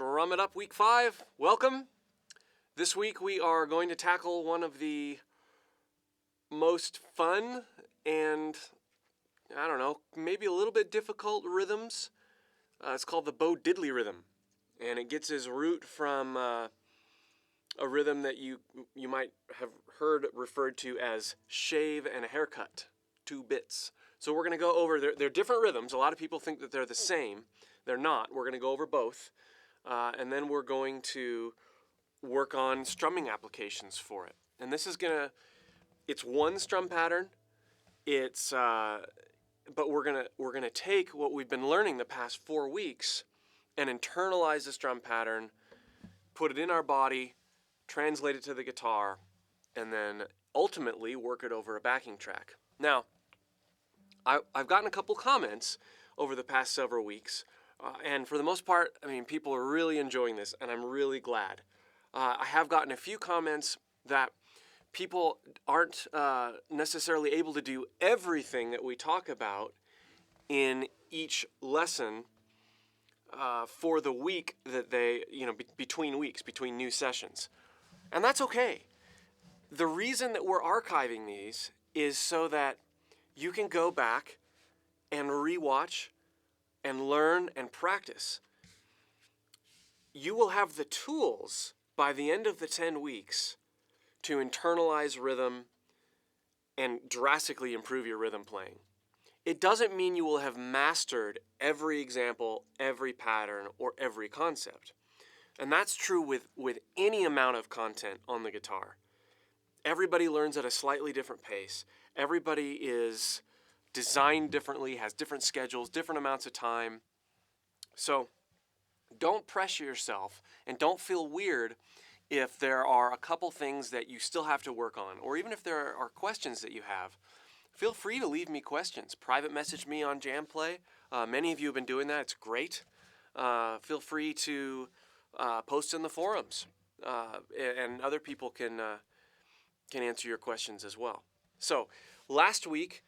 Strum It Up Week 5. Welcome. This week we are going to tackle one of the most fun and, maybe a little bit difficult rhythms. It's called the Bo Diddley rhythm. And it gets its root from a rhythm that you might have heard referred to as shave and a haircut, 2 bits. So we're going to go over, they're different rhythms. A lot of people think that they're the same. They're not. We're going to go over both. And then we're going to work on strumming applications for it. And this is it's one strum pattern. But we're gonna take what we've been learning the past 4 weeks and internalize the strum pattern, put it in our body, translate it to the guitar, and then ultimately work it over a backing track. Now, I've gotten a couple comments over the past several weeks. And for the most part, people are really enjoying this, and I'm really glad. I have gotten a few comments that people aren't necessarily able to do everything that we talk about in each lesson for the week that they, between weeks, between new sessions. And that's okay. The reason that we're archiving these is so that you can go back and rewatch and learn and practice. You will have the tools by the end of the 10 weeks to internalize rhythm and drastically improve your rhythm playing. It doesn't mean you will have mastered every example, every pattern, or every concept. And that's true with any amount of content on the guitar. Everybody learns at a slightly different pace. Everybody is designed differently, has different schedules, different amounts of time. So don't pressure yourself and don't feel weird if there are a couple things that you still have to work on, or even if there are questions that you have. Feel free to leave me questions. Private message me on JamPlay. Many of you have been doing that. It's great. Feel free to post in the forums, and other people can answer your questions as well. So last week,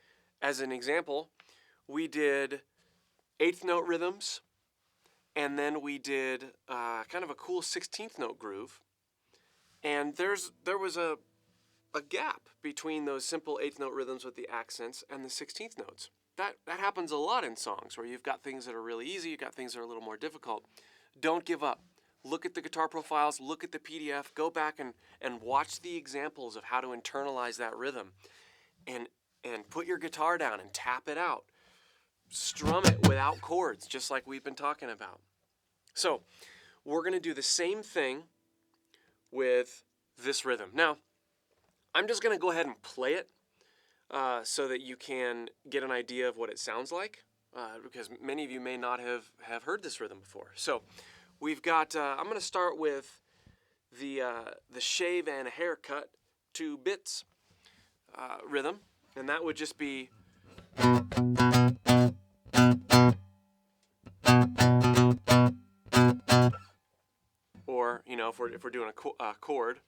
as an example, we did 8th note rhythms, and then we did kind of a cool 16th note groove. And there was a gap between those simple 8th note rhythms with the accents and the 16th notes. That happens a lot in songs where you've got things that are really easy, you've got things that are a little more difficult. Don't give up. Look at the guitar profiles, look at the PDF, go back and watch the examples of how to internalize that rhythm. And put your guitar down and tap it out. Strum it without chords, just like we've been talking about. So we're going to do the same thing with this rhythm. Now, I'm just going to go ahead and play it so that you can get an idea of what it sounds like, because many of you may not have heard this rhythm before. So we've got, I'm going to start with the shave and a haircut 2 bits rhythm. And that would just be or, if we're doing a chord,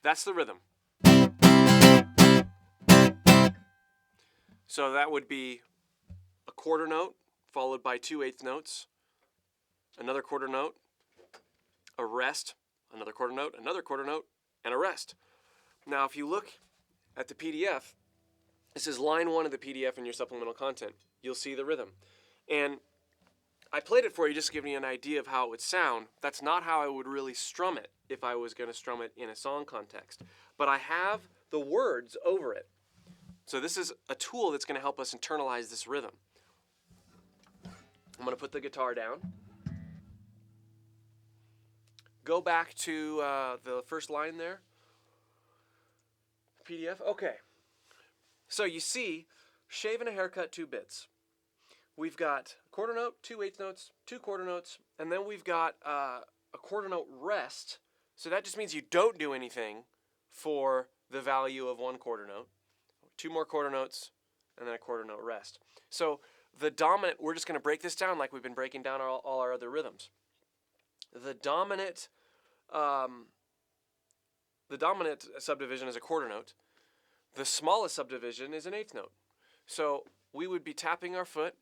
that's the rhythm. So that would be a quarter note followed by 2 8th notes, another quarter note, a rest, another quarter note, and a rest. Now, if you look at the PDF, this is line 1 of the PDF in your supplemental content. You'll see the rhythm. And I played it for you just to give you an idea of how it would sound. That's not how I would really strum it if I was going to strum it in a song context. But I have the words over it. So this is a tool that's going to help us internalize this rhythm. I'm going to put the guitar down. Go back to the first line there. PDF. Okay. So you see, shave and a haircut 2 bits. We've got a quarter note, 2 8th notes, 2 quarter notes, and then we've got a quarter note rest. So that just means you don't do anything for the value of 1 quarter note. 2 more quarter notes, and then a quarter note rest. So the dominant, we're just going to break this down like we've been breaking down all our other rhythms. The dominant subdivision is a quarter note. The smallest subdivision is an 8th note. So we would be tapping our foot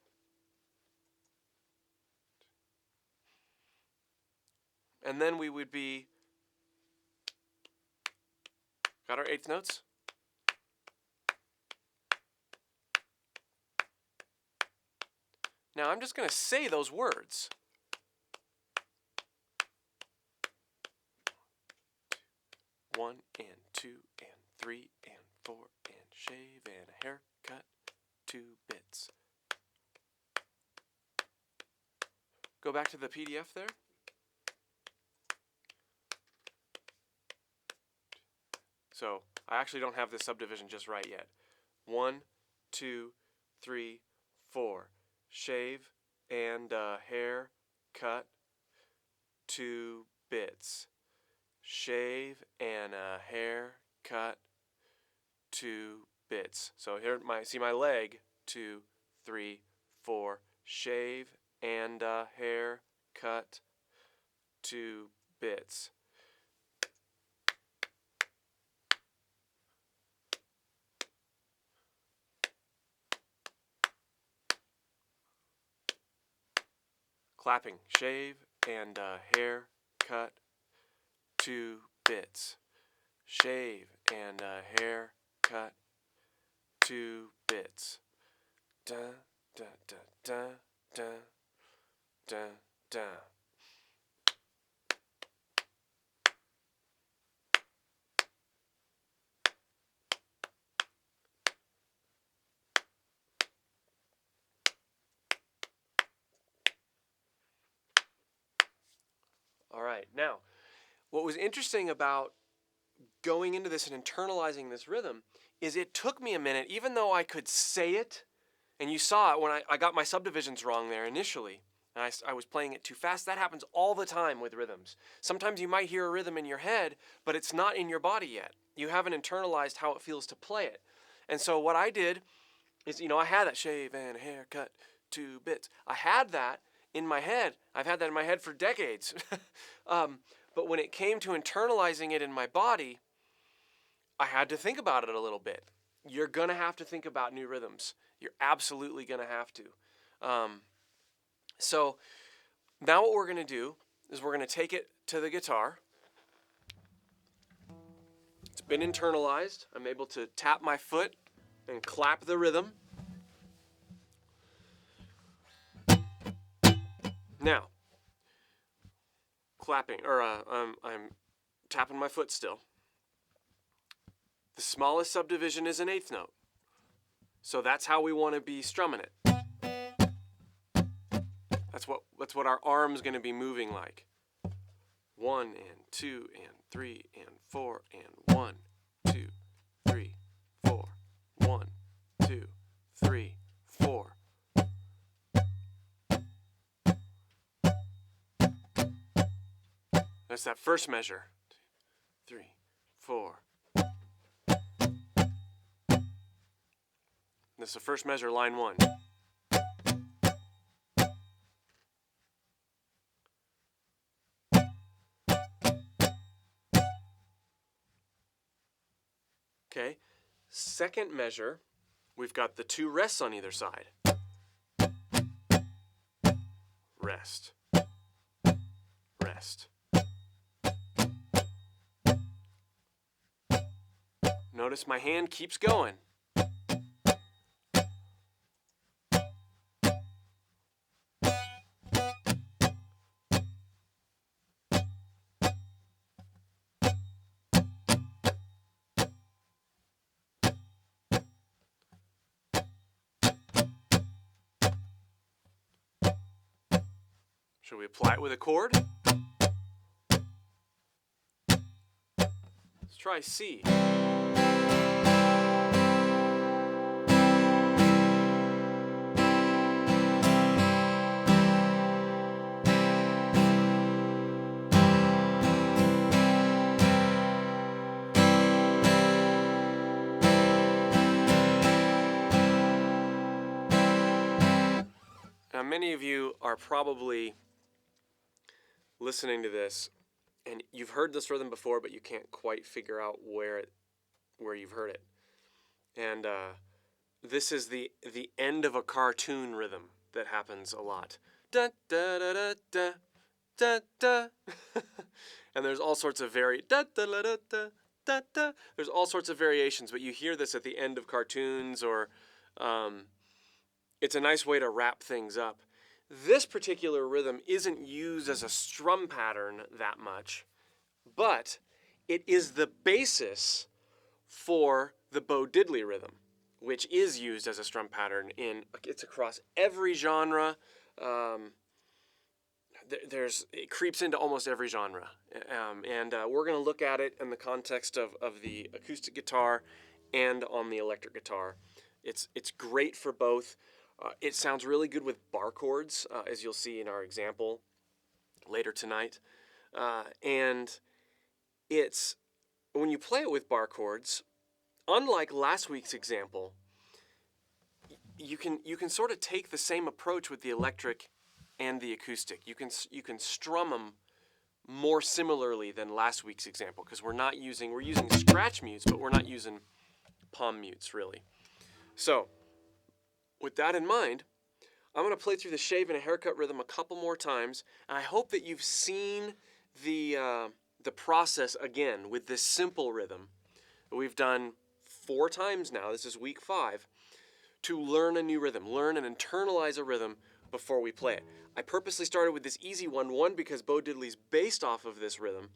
and then we would be, got our eighth notes? Now I'm just going to say those words. 1 and 2 and 3 and 4 and shave and a haircut, 2 bits. Go back to the PDF there. So I actually don't have this subdivision just right yet. 1, 2, 3, 4. Shave and hair cut, 2 bits. Shave and hair cut, 2 bits. So here, see my leg, 2, 3, 4. Shave and hair cut, 2 bits. Clapping, shave and hair cut, 2 bits. Shave and hair cut, 2 bits. Da da da da da da da. All right, now, what was interesting about going into this and internalizing this rhythm is it took me a minute, even though I could say it, and you saw it when I got my subdivisions wrong there initially, and I was playing it too fast. That happens all the time with rhythms. Sometimes you might hear a rhythm in your head, but it's not in your body yet. You haven't internalized how it feels to play it. And so what I did is, I had that shave and haircut, 2 bits. I had that in my head. I've had that in my head for decades. But when it came to internalizing it in my body, I had to think about it a little bit. You're going to have to think about new rhythms. You're absolutely going to have to. So now what we're going to do is we're going to take it to the guitar. It's been internalized. I'm able to tap my foot and clap the rhythm. Now, clapping, or I'm tapping my foot still. The smallest subdivision is an eighth note. So that's how we want to be strumming it. That's what our arm's going to be moving like. 1 and 2 and 3 and 4 and 1, 2, 3, 4. 1, 2, 3, 4. That's that first measure. 2, 3, 4. That's the first measure, line 1. Okay, second measure, we've got the 2 rests on either side. Rest. Rest. Notice my hand keeps going. Should we apply it with a chord? Let's try C. Now, many of you are probably listening to this, and you've heard this rhythm before, but you can't quite figure out where you've heard it. And this is the end of a cartoon rhythm that happens a lot. Da da da da da da da. And there's all sorts of da da da da da da da. There's all sorts of variations, but you hear this at the end of cartoons, or it's a nice way to wrap things up. This particular rhythm isn't used as a strum pattern that much, but it is the basis for the Bo Diddley rhythm, which is used as a strum pattern it's across every genre. It creeps into almost every genre, and we're going to look at it in the context of the acoustic guitar and on the electric guitar. It's great for both. It sounds really good with bar chords, as you'll see in our example later tonight. And it's when you play it with bar chords, unlike last week's example, you can sort of take the same approach with the electric and the acoustic. You can strum them more similarly than last week's example, because we're using scratch mutes, but we're not using palm mutes really. So with that in mind, I'm going to play through the shave and a haircut rhythm a couple more times, and I hope that you've seen the process again with this simple rhythm that we've done 4 times now. This is week 5, to learn a new rhythm, learn and internalize a rhythm before we play it. I purposely started with this easy one, because Bo Diddley's based off of this rhythm,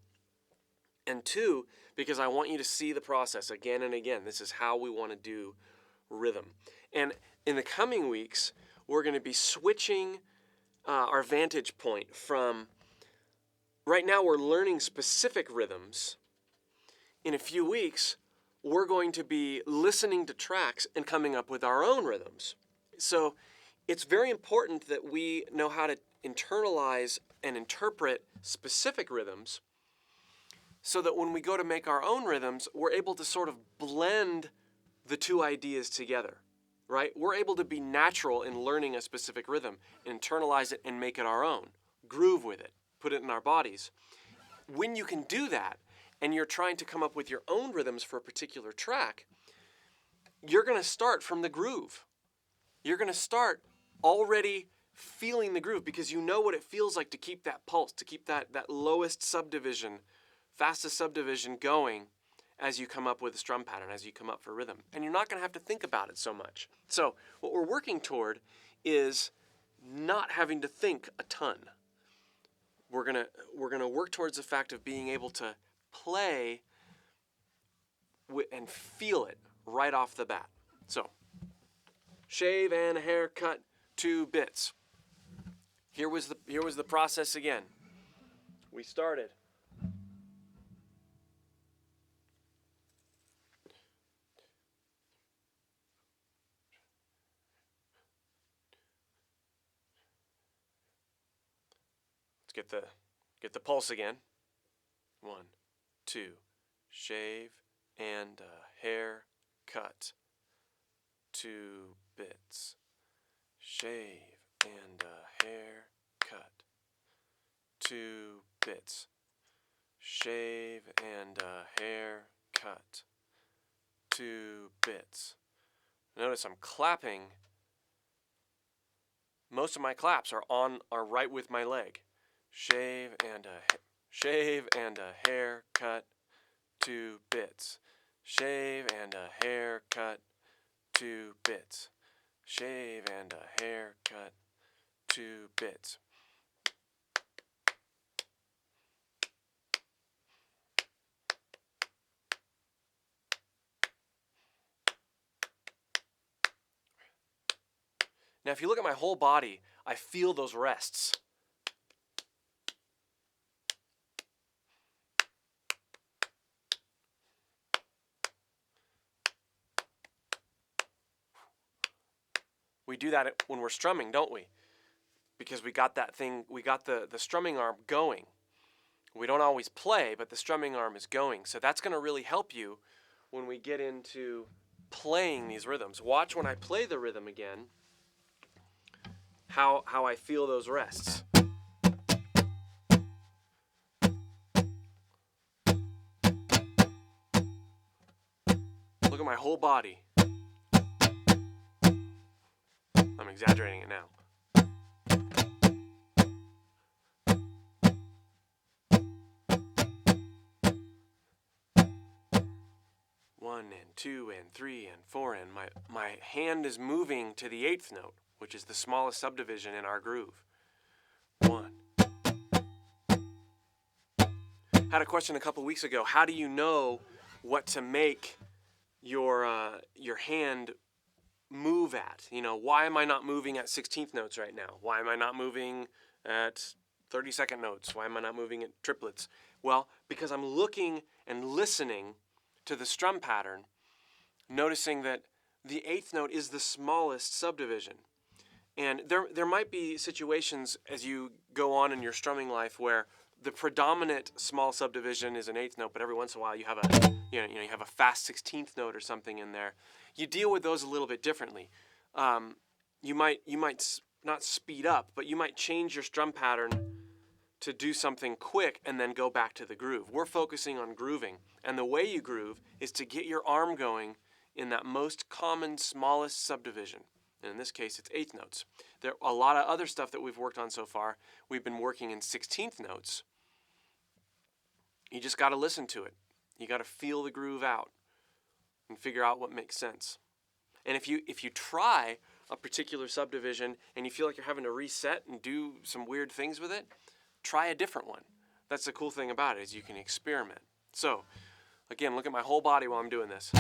and 2, because I want you to see the process again and again. This is how we want to do rhythm. And in the coming weeks, we're going to be switching our vantage point from, right now we're learning specific rhythms. In a few weeks, we're going to be listening to tracks and coming up with our own rhythms. So it's very important that we know how to internalize and interpret specific rhythms, so that when we go to make our own rhythms, we're able to sort of blend the two ideas together, right? We're able to be natural in learning a specific rhythm, internalize it and make it our own, groove with it, put it in our bodies. When you can do that, and you're trying to come up with your own rhythms for a particular track, you're going to start from the groove. You're going to start already feeling the groove, because you know what it feels like to keep that pulse, to keep that lowest subdivision, fastest subdivision going as you come up with a strum pattern, as you come up for rhythm. And you're not going to have to think about it so much. So what we're working toward is not having to think a ton. We're going to work towards the fact of being able to play and feel it right off the bat. So, shave and a haircut, 2 bits. Here was the process again. We started. Let's get the pulse again. 1, 2, shave and a haircut, 2 bits. Shave and a haircut, 2 bits. Shave and a haircut, 2 bits. Notice I'm clapping. Most of my claps are right with my leg. Shave and a haircut, 2 bits. Shave and a haircut, 2 bits. Shave and a haircut, 2 bits. Now, if you look at my whole body, I feel those rests. We do that when we're strumming, don't we? Because we got the strumming arm going. We don't always play, but the strumming arm is going. So that's going to really help you when we get into playing these rhythms. Watch when I play the rhythm again, how I feel those rests. Look at my whole body. I'm exaggerating it now. 1 and 2 and 3 and 4 and my hand is moving to the 8th note, which is the smallest subdivision in our groove. 1. Had a question a couple weeks ago. How do you know what to make your hand move at? You know, why am I not moving at 16th notes right now? Why am I not moving at 32nd notes? Why am I not moving at triplets? Well, because I'm looking and listening to the strum pattern, noticing that the 8th note is the smallest subdivision. And there might be situations as you go on in your strumming life where the predominant small subdivision is an 8th note, but every once in a while you have you have a fast 16th note or something in there. You deal with those a little bit differently. You might not speed up, but you might change your strum pattern to do something quick and then go back to the groove. We're focusing on grooving, and the way you groove is to get your arm going in that most common smallest subdivision. And in this case, it's 8th notes. There are a lot of other stuff that we've worked on so far. We've been working in 16th notes. You just got to listen to it. You got to feel the groove out and figure out what makes sense. And if you try a particular subdivision and you feel like you're having to reset and do some weird things with it, try a different one. That's the cool thing about it, is you can experiment. So, again, look at my whole body while I'm doing this.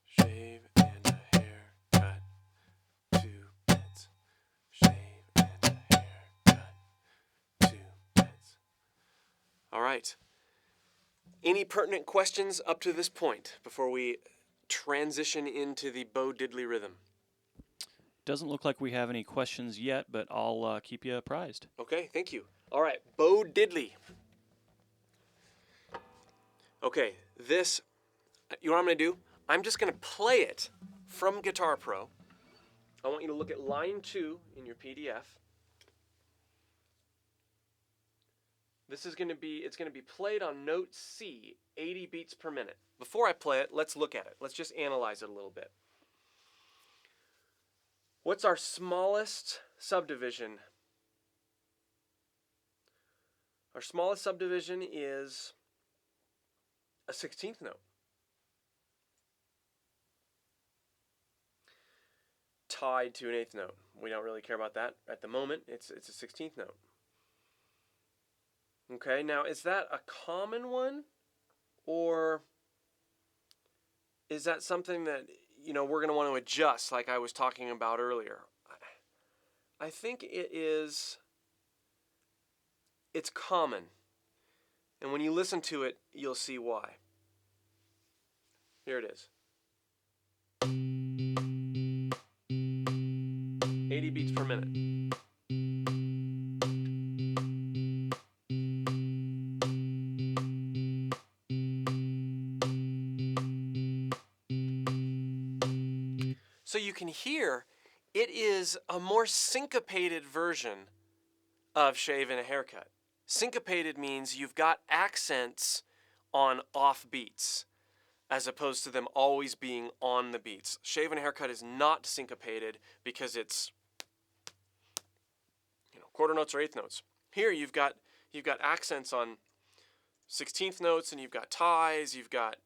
Shave and a haircut, 2 bits. Shave and a haircut, 2 bits. All right. Any pertinent questions up to this point before we transition into the Bo Diddley rhythm? Doesn't look like we have any questions yet, but I'll keep you apprised. Okay, thank you. All right, Bo Diddley. Okay, this, you know what I'm going to do? I'm just going to play it from Guitar Pro. I want you to look at line 2 in your PDF. This is going to be, it's going to be played on note C, 80 beats per minute. Before I play it, let's look at it. Let's just analyze it a little bit. What's our smallest subdivision? Our smallest subdivision is a 16th note. Tied to an 8th note. We don't really care about that at the moment. It's a 16th note. Okay, now is that a common one, or is that something that, you know, we're going to want to adjust like I was talking about earlier? I think it's common. And when you listen to it, you'll see why. Here it is. 80 beats per minute. So you can hear it is a more syncopated version of Shave and a Haircut. Syncopated means you've got accents on off beats as opposed to them always being on the beats. Shave and a Haircut is not syncopated because it's, you know, quarter notes or 8th notes. Here you've got accents on 16th notes, and you've got ties, you've got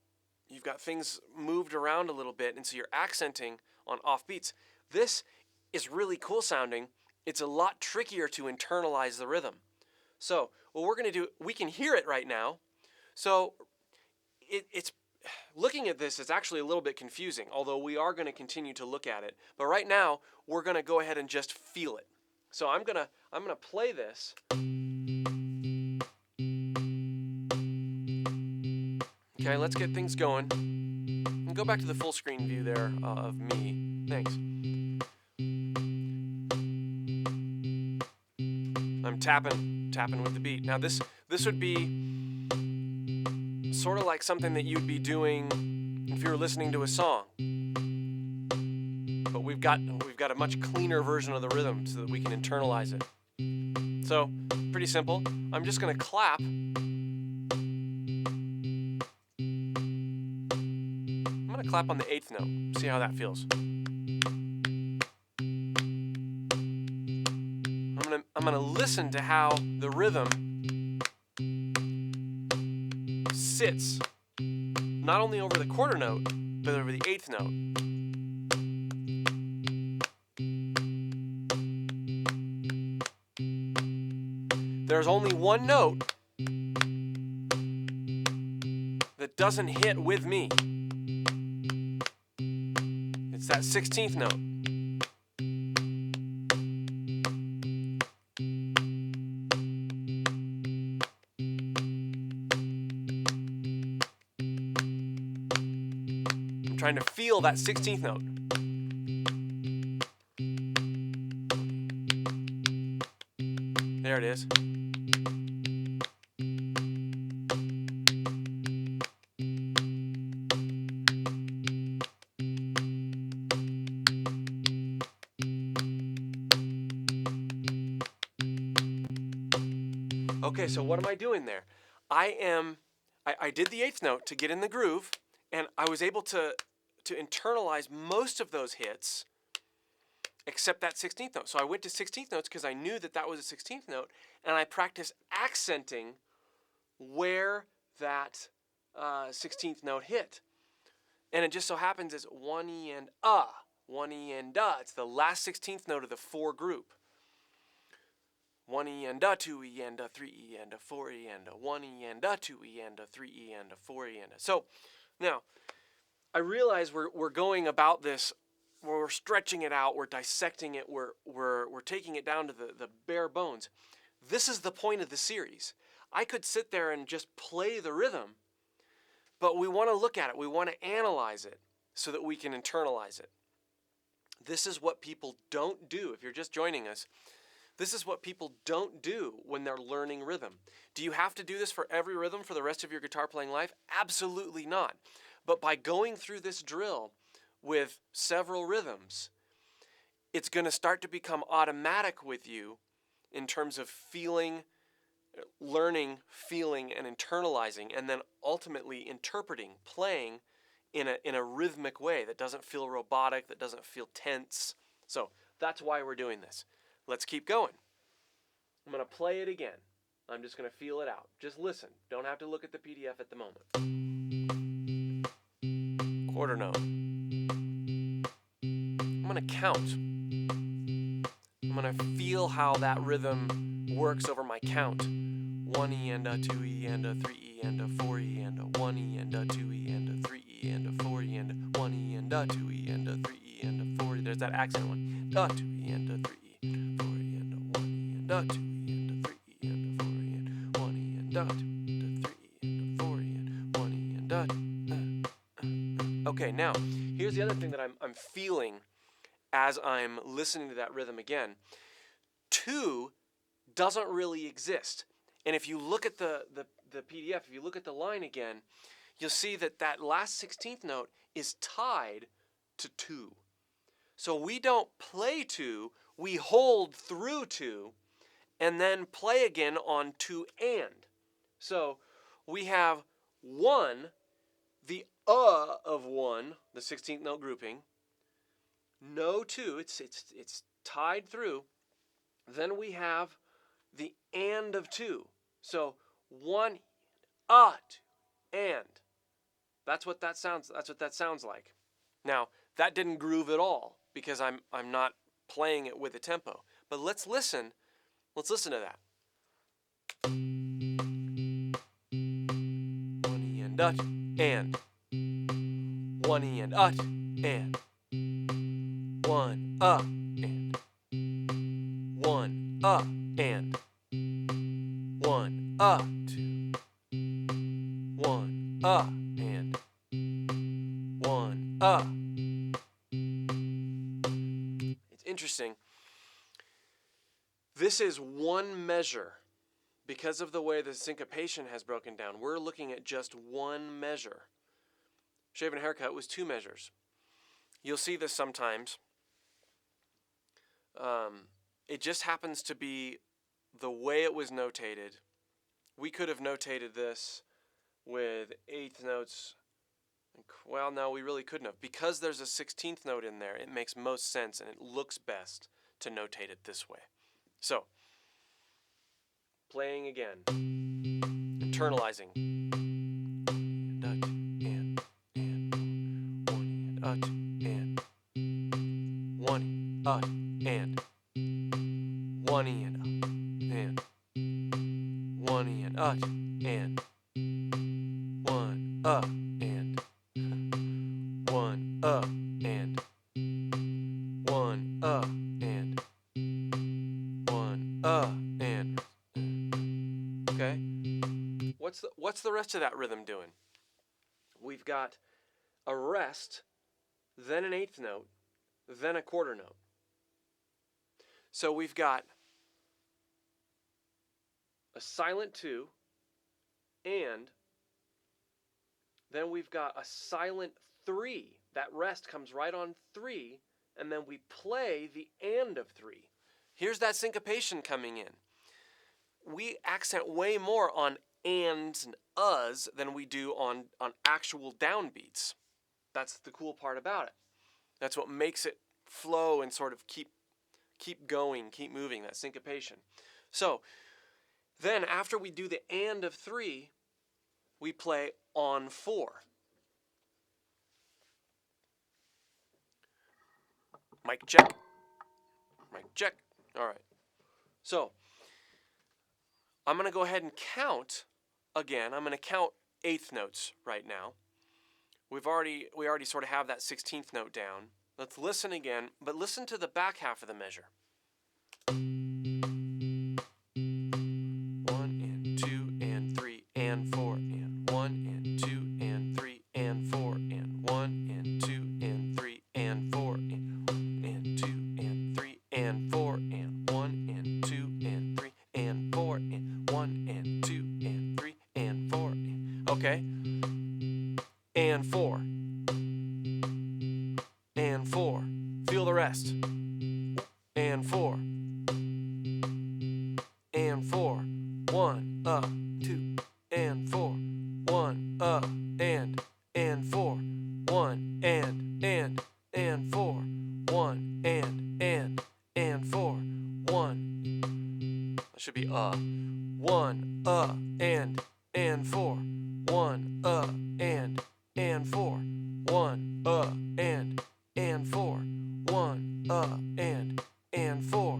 things moved around a little bit, and so you're accenting on off beats. This is really cool sounding. It's a lot trickier to internalize the rhythm. So what we're going to do, we can hear it right now. So it's looking at this is actually a little bit confusing, although we are going to continue to look at it. But right now, we're going to go ahead and just feel it. So I'm gonna play this. Okay, let's get things going. And go back to the full screen view there of me. Thanks. I'm tapping with the beat. Now this would be sort of like something that you'd be doing if you were listening to a song. But we've got a much cleaner version of the rhythm so that we can internalize it. So, pretty simple. I'm just going to clap. I'm going to clap on the 8th note. See how that feels. I'm gonna listen to how the rhythm sits, not only over the quarter note, but over the 8th note. There's only one note that doesn't hit with me. It's that 16th note. I'm trying to feel that 16th note. There it is. Okay, so what am I doing there? I did the 8th note to get in the groove, and I was able to internalize most of those hits, except that 16th note. So I went to 16th notes because I knew that that was a 16th note, and I practiced accenting where that 16th note hit. And it just so happens it's 1E and 1E and It's the last 16th note of the 4 group. 1E and 2E and 3E and 4E and 1E and 2E and 3E and 4E and So now I realize we're going about this, we're stretching it out, we're dissecting it, we're taking it down to the bare bones. This is the point of the series. I could sit there and just play the rhythm, but we want to look at it, we want to analyze it so that we can internalize it. This is what people don't do. If you're just joining us, this is what people don't do when they're learning rhythm. Do you have to do this for every rhythm for the rest of your guitar playing life? Absolutely not. But by going through this drill with several rhythms, it's going to start to become automatic with you in terms of feeling, learning, feeling, and internalizing, and then ultimately interpreting, playing in a rhythmic way that doesn't feel robotic, that doesn't feel tense. So that's why we're doing this. Let's keep going. I'm going to play it again. I'm just going to feel it out. Just listen. Don't have to look at the PDF at the moment. Quarter note. I'm going to count. I'm going to feel how that rhythm works over my count. 1E and 2E and 3E and 4E and 1E and 2E and 3E and 4E and 1E and 2E and 3E and 4E. There's that accent one. 2E and 3E. 4E and 1E and 2E and 3E and 4E and 1E and 2E and 3E and 4E and 1E and Okay, now here's the other thing that I'm feeling as I'm listening to that rhythm again. 2 doesn't really exist. And if you look at the PDF, if you look at the line again, you'll see that that last 16th note is tied to 2. So we don't play 2, we hold through 2, and then play again on 2 and. So we have 1, the of 1, the 16th note grouping, no 2, it's tied through. Then we have the and of 2. So 1, 2, and. That's what that sounds like. Now, that didn't groove at all because I'm not playing it with a tempo. But let's listen. Let's listen to that. 1E and 1E and 1 and 1 and 1 2 1 and 1 It's interesting. This is one measure. Because of the way the syncopation has broken down, we're looking at just one measure. Shave and haircut was 2 measures. You'll see this sometimes. It just happens to be the way it was notated. We could have notated this with 8th notes, Well, no, we really couldn't have. Because there's a 16th note in there, it makes most sense and it looks best to notate it this way. So, playing again, internalizing. And, one, and, one, and, one, and, and, one, and, one, and, one, and, one, and. Okay? What's the rest of that rhythm doing? We've got a rest, then an eighth note, then a quarter note. So we've got a silent 2, and then we've got a silent 3. That rest comes right on 3, and then we play the and of 3. Here's that syncopation coming in. We accent way more on ands and uhs than we do on actual downbeats. That's the cool part about it. That's what makes it flow and sort of keep going, keep moving, that syncopation. So then after we do the and of 3, we play on 4. Mic check. Mic check. All right. So I'm going to go ahead and count again. I'm going to count eighth notes right now. We already sort of have that 16th note down. Let's listen again, but listen to the back half of the measure. 1 and 2 and 3 and 4 and 1 and 2 and 3 and 4 and 1 and 2 and 3 and 4 and 1 and 2 and 3 and 4 and 1 and 2 and 3 and 4 and 1 and 2 and 3 and 4 and, okay, and 4 and 4. Feel the rest. And 4 and 4. 1 2 and 4. 1 and 4. 1 and 4. 1 and 4. 1. That should be 1 and 4. 1 and 4. 1 and 4. 1 and 4.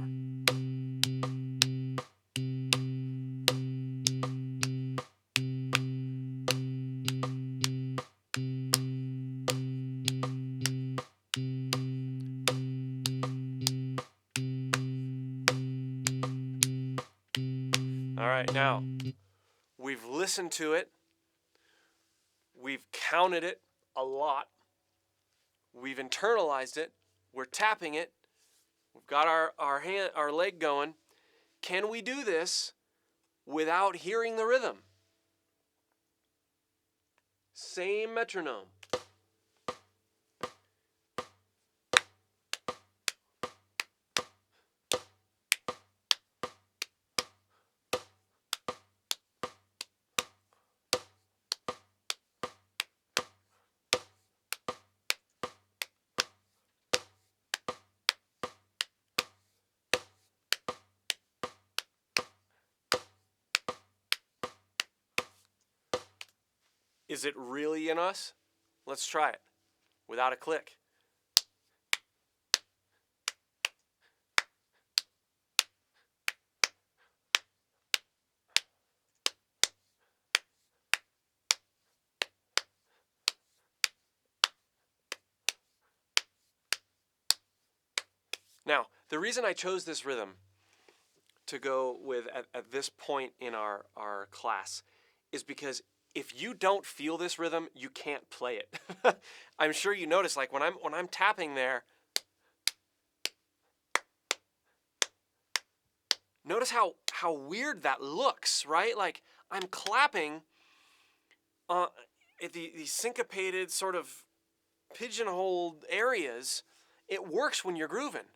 All right, now we've listened to it. We've counted it a lot. We've internalized it. We're tapping it. We've got our leg going. Can we do this without hearing the rhythm? Same metronome. Is it really in us? Let's try it without a click. Now, the reason I chose this rhythm to go with at this point in our class is because if you don't feel this rhythm, you can't play it. I'm sure you notice, like when I'm tapping there, notice how weird that looks, right? Like I'm clapping at these syncopated sort of pigeonholed areas. It works when you're grooving.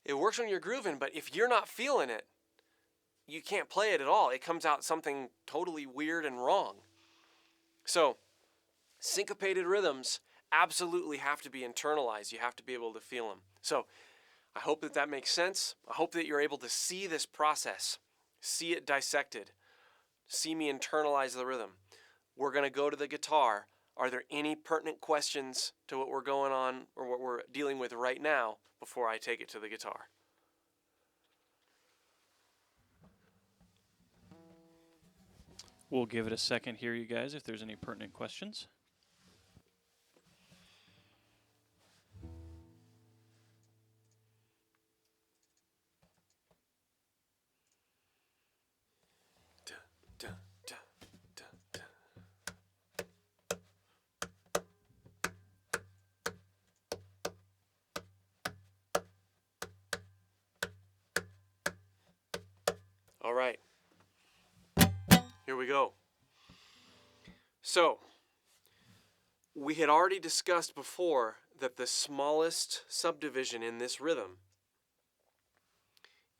It works when you're grooving, but if you're not feeling it, you can't play it at all. It comes out something totally weird and wrong. So, syncopated rhythms absolutely have to be internalized. You have to be able to feel them. So, I hope that that makes sense. I hope that you're able to see this process, see it dissected, see me internalize the rhythm. We're going to go to the guitar. Are there any pertinent questions to what we're going on or what we're dealing with right now before I take it to the guitar? We'll give it a second here, you guys, if there's any pertinent questions. Dun, dun, dun, dun. All right. Here we go. So, we had already discussed before that the smallest subdivision in this rhythm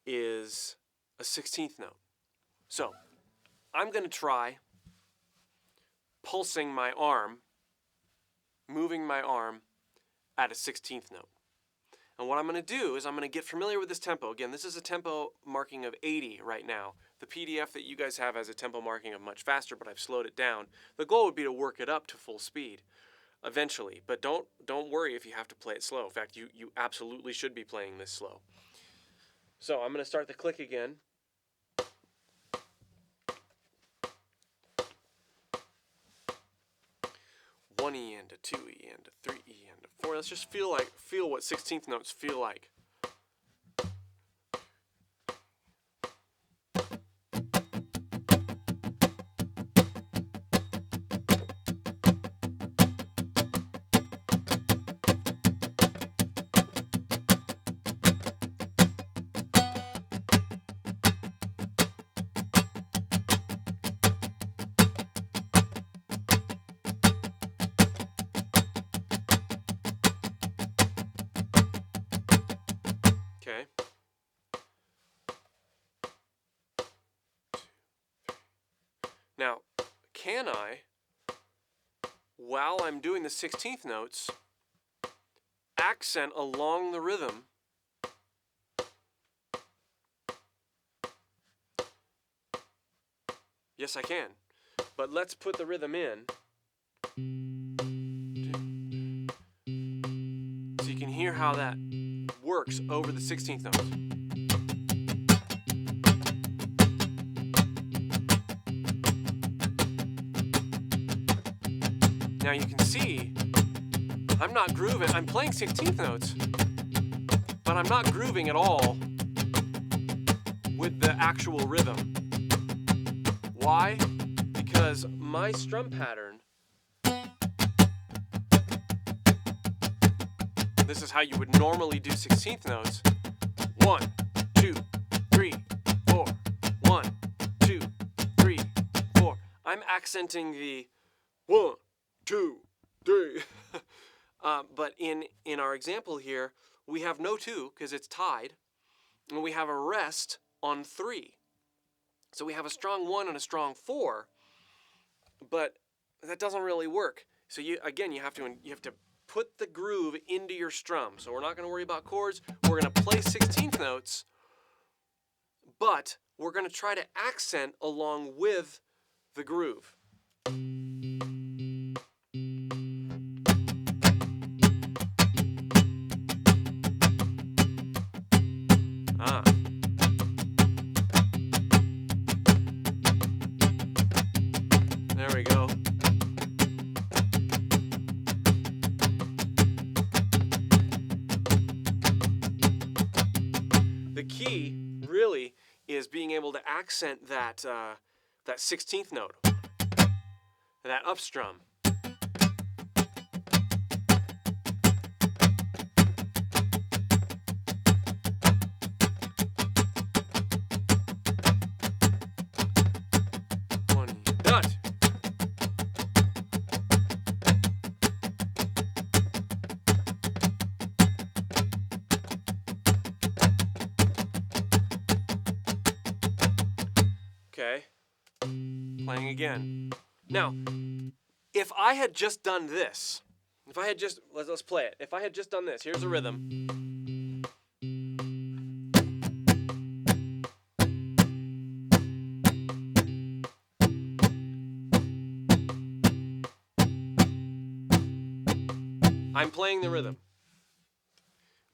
is a 16th note. So, I'm going to try pulsing my arm, moving my arm at a 16th note. And what I'm going to do is I'm going to get familiar with this tempo. Again, this is a tempo marking of 80 right now. The PDF that you guys have has a tempo marking of much faster, but I've slowed it down. The goal would be to work it up to full speed eventually, but don't worry if you have to play it slow. In fact, you absolutely should be playing this slow. So I'm going to start the click again. One E and a 2 E and a 3 E and a 4. Let's just feel what 16th notes feel like. Okay. Now, can I, while I'm doing the 16th notes, accent along the rhythm Yes, I can. But let's put the rhythm in. So you can hear how that works over the 16th notes. Now you can see I'm not grooving. I'm playing 16th notes, but I'm not grooving at all with the actual rhythm. Why? Because my strum pattern, this is how you would normally do 16th notes. 1, 2, 3, 4. 1, 2, 3, 4. I'm accenting the 1, 2, 3. But in our example here, we have no 2 because it's tied, and we have a rest on 3. So we have a strong 1 and a strong 4, but that doesn't really work. So you have to put the groove into your strum. So we're not going to worry about chords. We're going to play 16th notes, but we're going to try to accent along with the groove. There we go. The key really is being able to accent that 16th note, that up strum. Dot. Okay. Playing again. Now, if I had just done this, let's play it. If I had just done this, here's a rhythm. I'm playing the rhythm.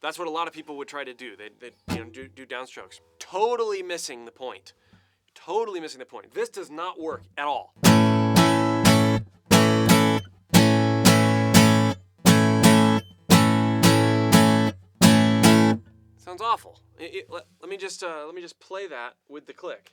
That's what a lot of people would try to do. They do downstrokes. Totally missing the point. Totally missing the point. This does not work at all. Sounds awful. Let me just play that with the click.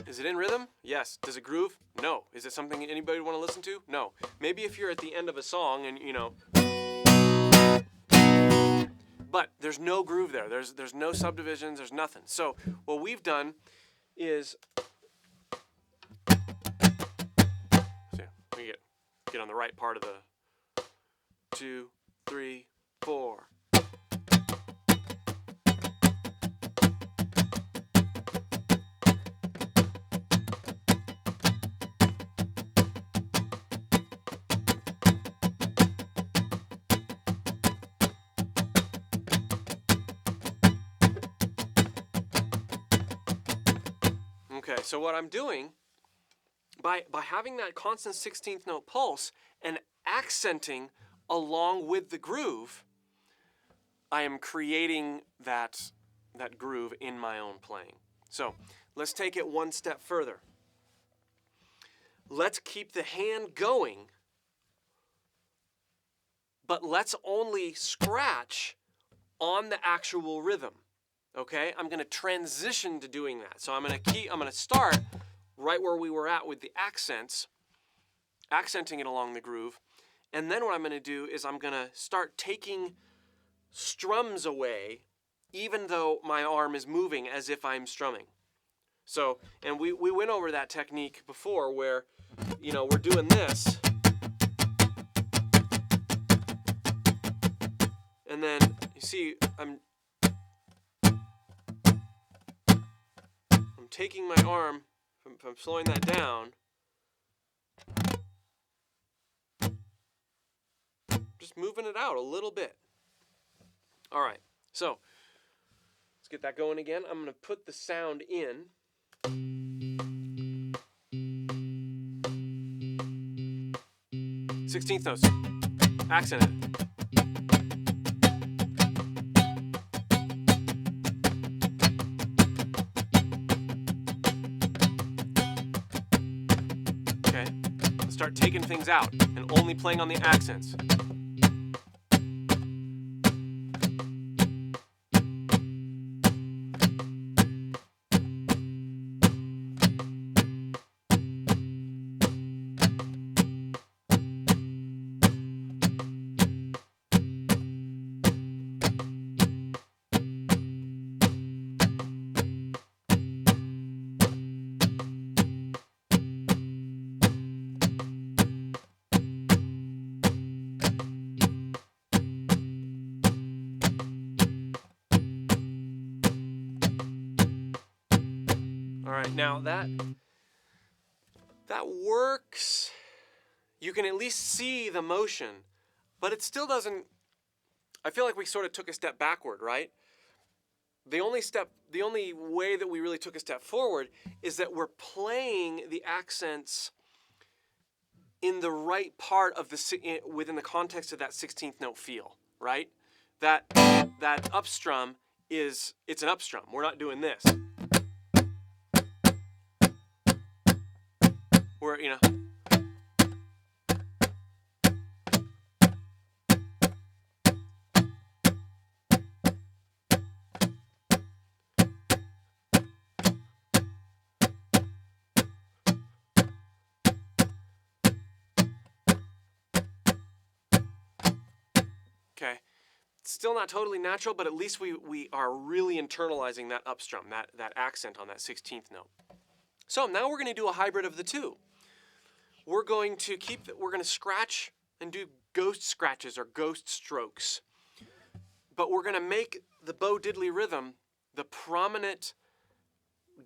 Is it in rhythm? Yes. Does it groove? No. Is it something anybody would want to listen to? No. Maybe if you're at the end of a song and but there's no groove there. There's no subdivisions. There's nothing. So what we've done is, let me get on the right part of the 2, 3, 4. Okay, so what I'm doing, by having that constant 16th note pulse and accenting along with the groove, I am creating that groove in my own playing. So let's take it one step further. Let's keep the hand going, but let's only scratch on the actual rhythm. Okay, I'm going to transition to doing that. So I'm going to start right where we were at with the accents, accenting it along the groove. And then what I'm going to do is I'm going to start taking strums away, even though my arm is moving as if I'm strumming. So, and we went over that technique before where, we're doing this. And then, you see, I'm taking my arm, if I'm slowing that down, just moving it out a little bit. All right, so let's get that going again. I'm going to put the sound in. Sixteenth notes, accented. Okay, let's start taking things out and only playing on the accents. All right, now that works. You can at least see the motion, but it still doesn't. I feel like we sort of took a step backward, right? The only way that we really took a step forward is that we're playing the accents in the right part of within the context of that 16th note feel, right? That up strum it's an up strum. We're not doing this. We're, okay. Still not totally natural, but at least we are really internalizing that up strum, that accent on that 16th note. So now we're going to do a hybrid of the two. We're going to scratch and do ghost scratches or ghost strokes. But we're going to make the Bo Diddley rhythm the prominent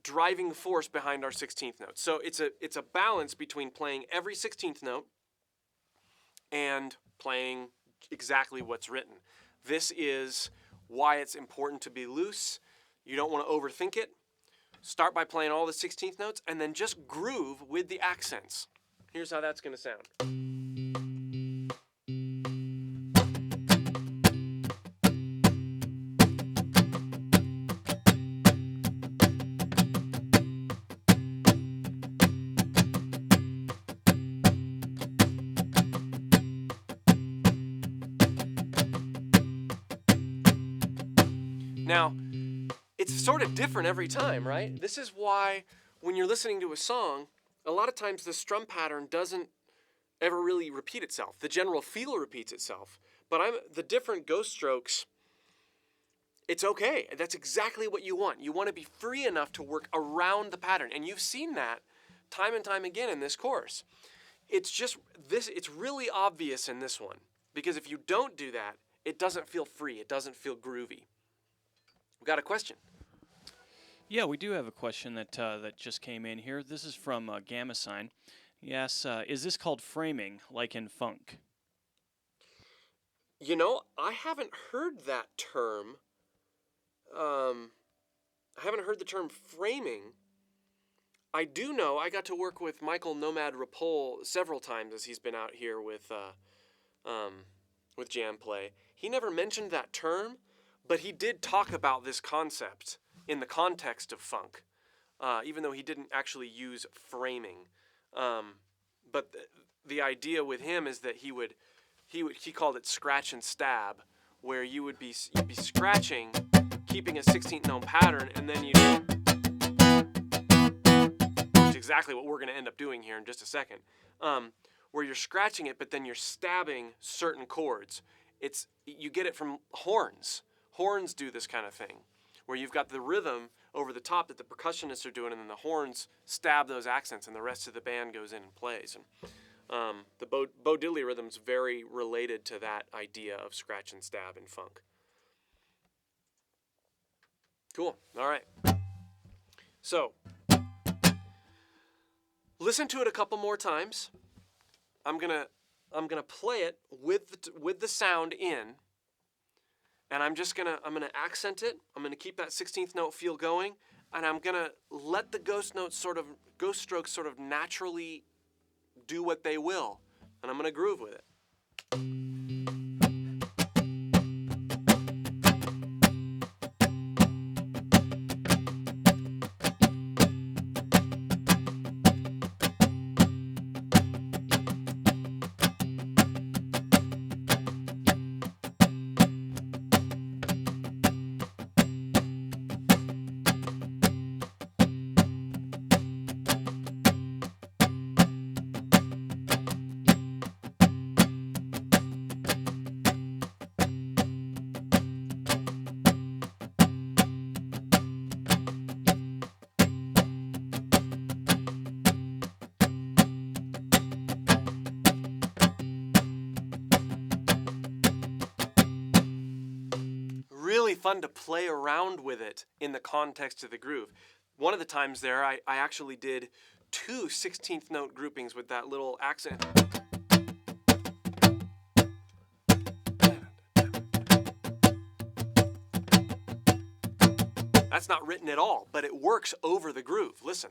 driving force behind our 16th note. So it's a balance between playing every 16th note and playing exactly what's written. This is why it's important to be loose. You don't want to overthink it. Start by playing all the 16th notes and then just groove with the accents. Here's how that's going to sound. Now, it's sort of different every time, right? This is why when you're listening to a song, a lot of times the strum pattern doesn't ever really repeat itself. The general feel repeats itself, but the different ghost strokes, it's okay. That's exactly what you want. You want to be free enough to work around the pattern, and you've seen that time and time again in this course. It's really obvious in this one, because if you don't do that, it doesn't feel free. It doesn't feel groovy. We've got a question. Yeah, we do have a question that just came in here. This is from Gamma Sign. He asks, is this called framing, like in funk? You know, I haven't heard that term. I haven't heard the term framing. I do know I got to work with Michael Nomad Rapole several times as he's been out here with Jam Play. He never mentioned that term, but he did talk about this concept in the context of funk, even though he didn't actually use framing. But the idea with him is that he called it scratch and stab, where you'd be scratching, keeping a 16th note pattern, and then which is exactly what we're going to end up doing here in just a second, where you're scratching it, but then you're stabbing certain chords. You get it from horns. Horns do this kind of thing, where you've got the rhythm over the top that the percussionists are doing, and then the horns stab those accents, and the rest of the band goes in and plays. And the Bo Diddley rhythm's very related to that idea of scratch and stab in funk. Cool. All right. So, listen to it a couple more times. I'm gonna play it with the sound in, and I'm gonna accent it. I'm gonna keep that 16th note feel going, and I'm gonna let the ghost strokes sort of naturally do what they will, and I'm gonna groove with it. Really fun to play around with it in the context of the groove. One of the times there, I actually did 2 16th note groupings with that little accent. That's not written at all, but it works over the groove. Listen.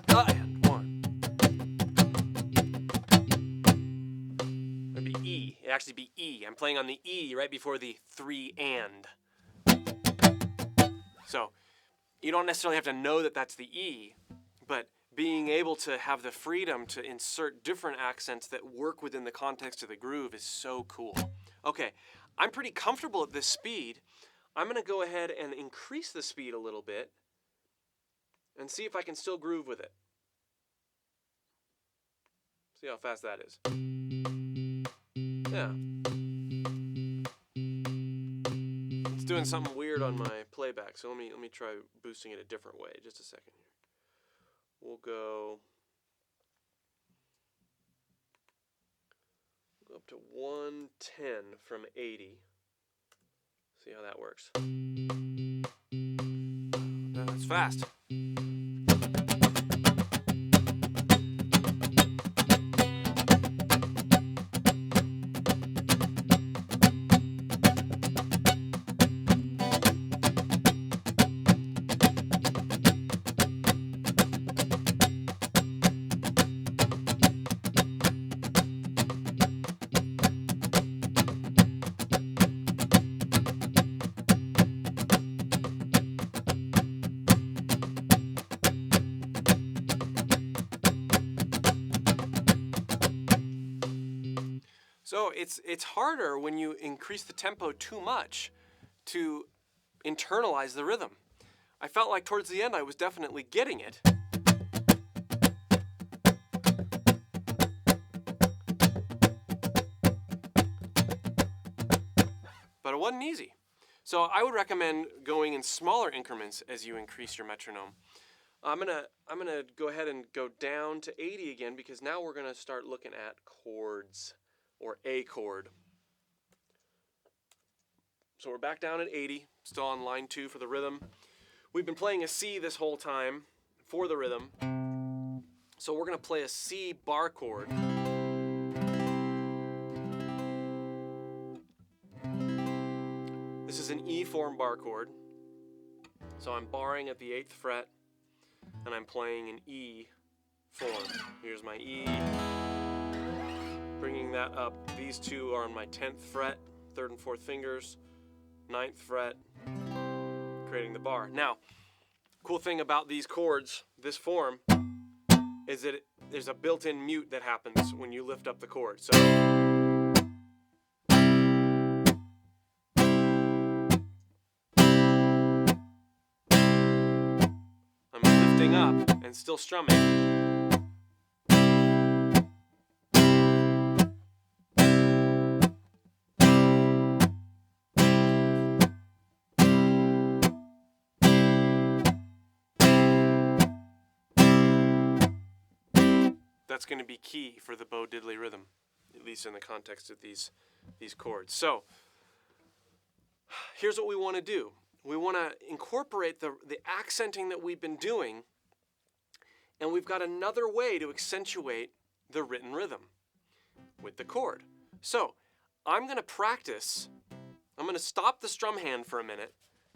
And one. It'd be E. It'd actually be E. I'm playing on the E right before the 3 and. So you don't necessarily have to know that that's the E, but being able to have the freedom to insert different accents that work within the context of the groove is so cool. Okay, I'm pretty comfortable at this speed. I'm going to go ahead and increase the speed a little bit and see if I can still groove with it. See how fast that is. Yeah. Let's doing something weird on my playback, so let me try boosting it a different way. Just a second here. We'll go up to 110 from 80. See how that works. That's fast. So it's harder when you increase the tempo too much to internalize the rhythm. I felt like towards the end I was definitely getting it. But it wasn't easy. So I would recommend going in smaller increments as you increase your metronome. I'm gonna go ahead and go down to 80 again, because now we're gonna start looking at chords, or a chord. So we're back down at 80, still on line 2 for the rhythm. We've been playing a C this whole time for the rhythm. So we're gonna play a C bar chord. This is an E form bar chord. So I'm barring at the 8th fret, and I'm playing an E form. Here's my E. Bringing that up. These two are on my 10th fret, 3rd and 4th fingers, 9th fret, creating the bar. Now, cool thing about these chords, this form, is that there's a built-in mute that happens when you lift up the chord. So I'm lifting up and still strumming. That's going to be key for the bow diddley rhythm, at least in the context of these chords. So here's what we want to do. We want to incorporate the accenting that we've been doing, and we've got another way to accentuate the written rhythm with the chord. So I'm going to practice. I'm going to stop the strum hand for a minute,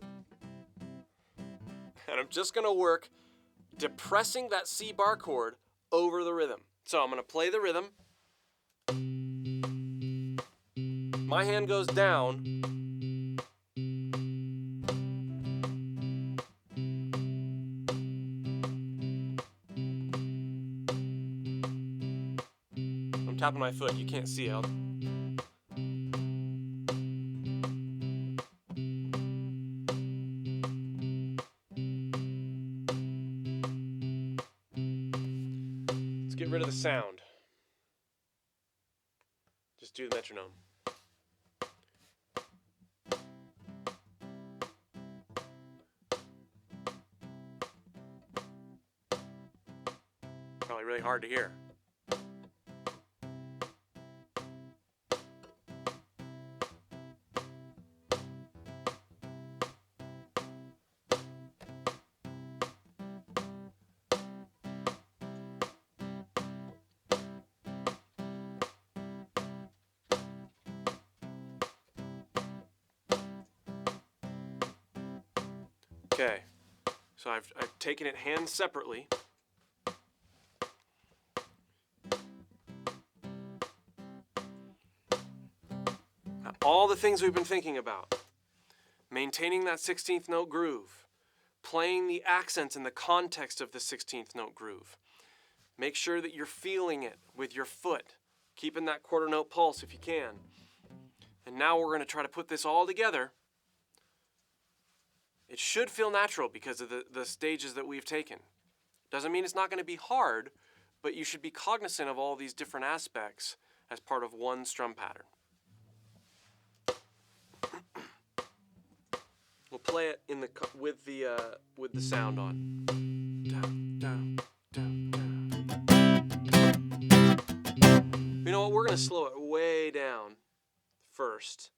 and I'm just going to work depressing that C bar chord over the rhythm. So I'm going to play the rhythm. My hand goes down. I'm tapping my foot. You can't see it. Let's get rid of the sound. Just do the metronome. Probably really hard to hear. Okay, so I've taken it hands separately. Now, all the things we've been thinking about. Maintaining that 16th note groove. Playing the accents in the context of the 16th note groove. Make sure that you're feeling it with your foot. Keeping that quarter note pulse if you can. And now we're going to try to put this all together. It should feel natural because of the stages that we've taken. Doesn't mean it's not going to be hard, but you should be cognizant of all these different aspects as part of one strum pattern. We'll play it in the with the sound on. Down, down, down, down. You know what? We're gonna slow it way down first.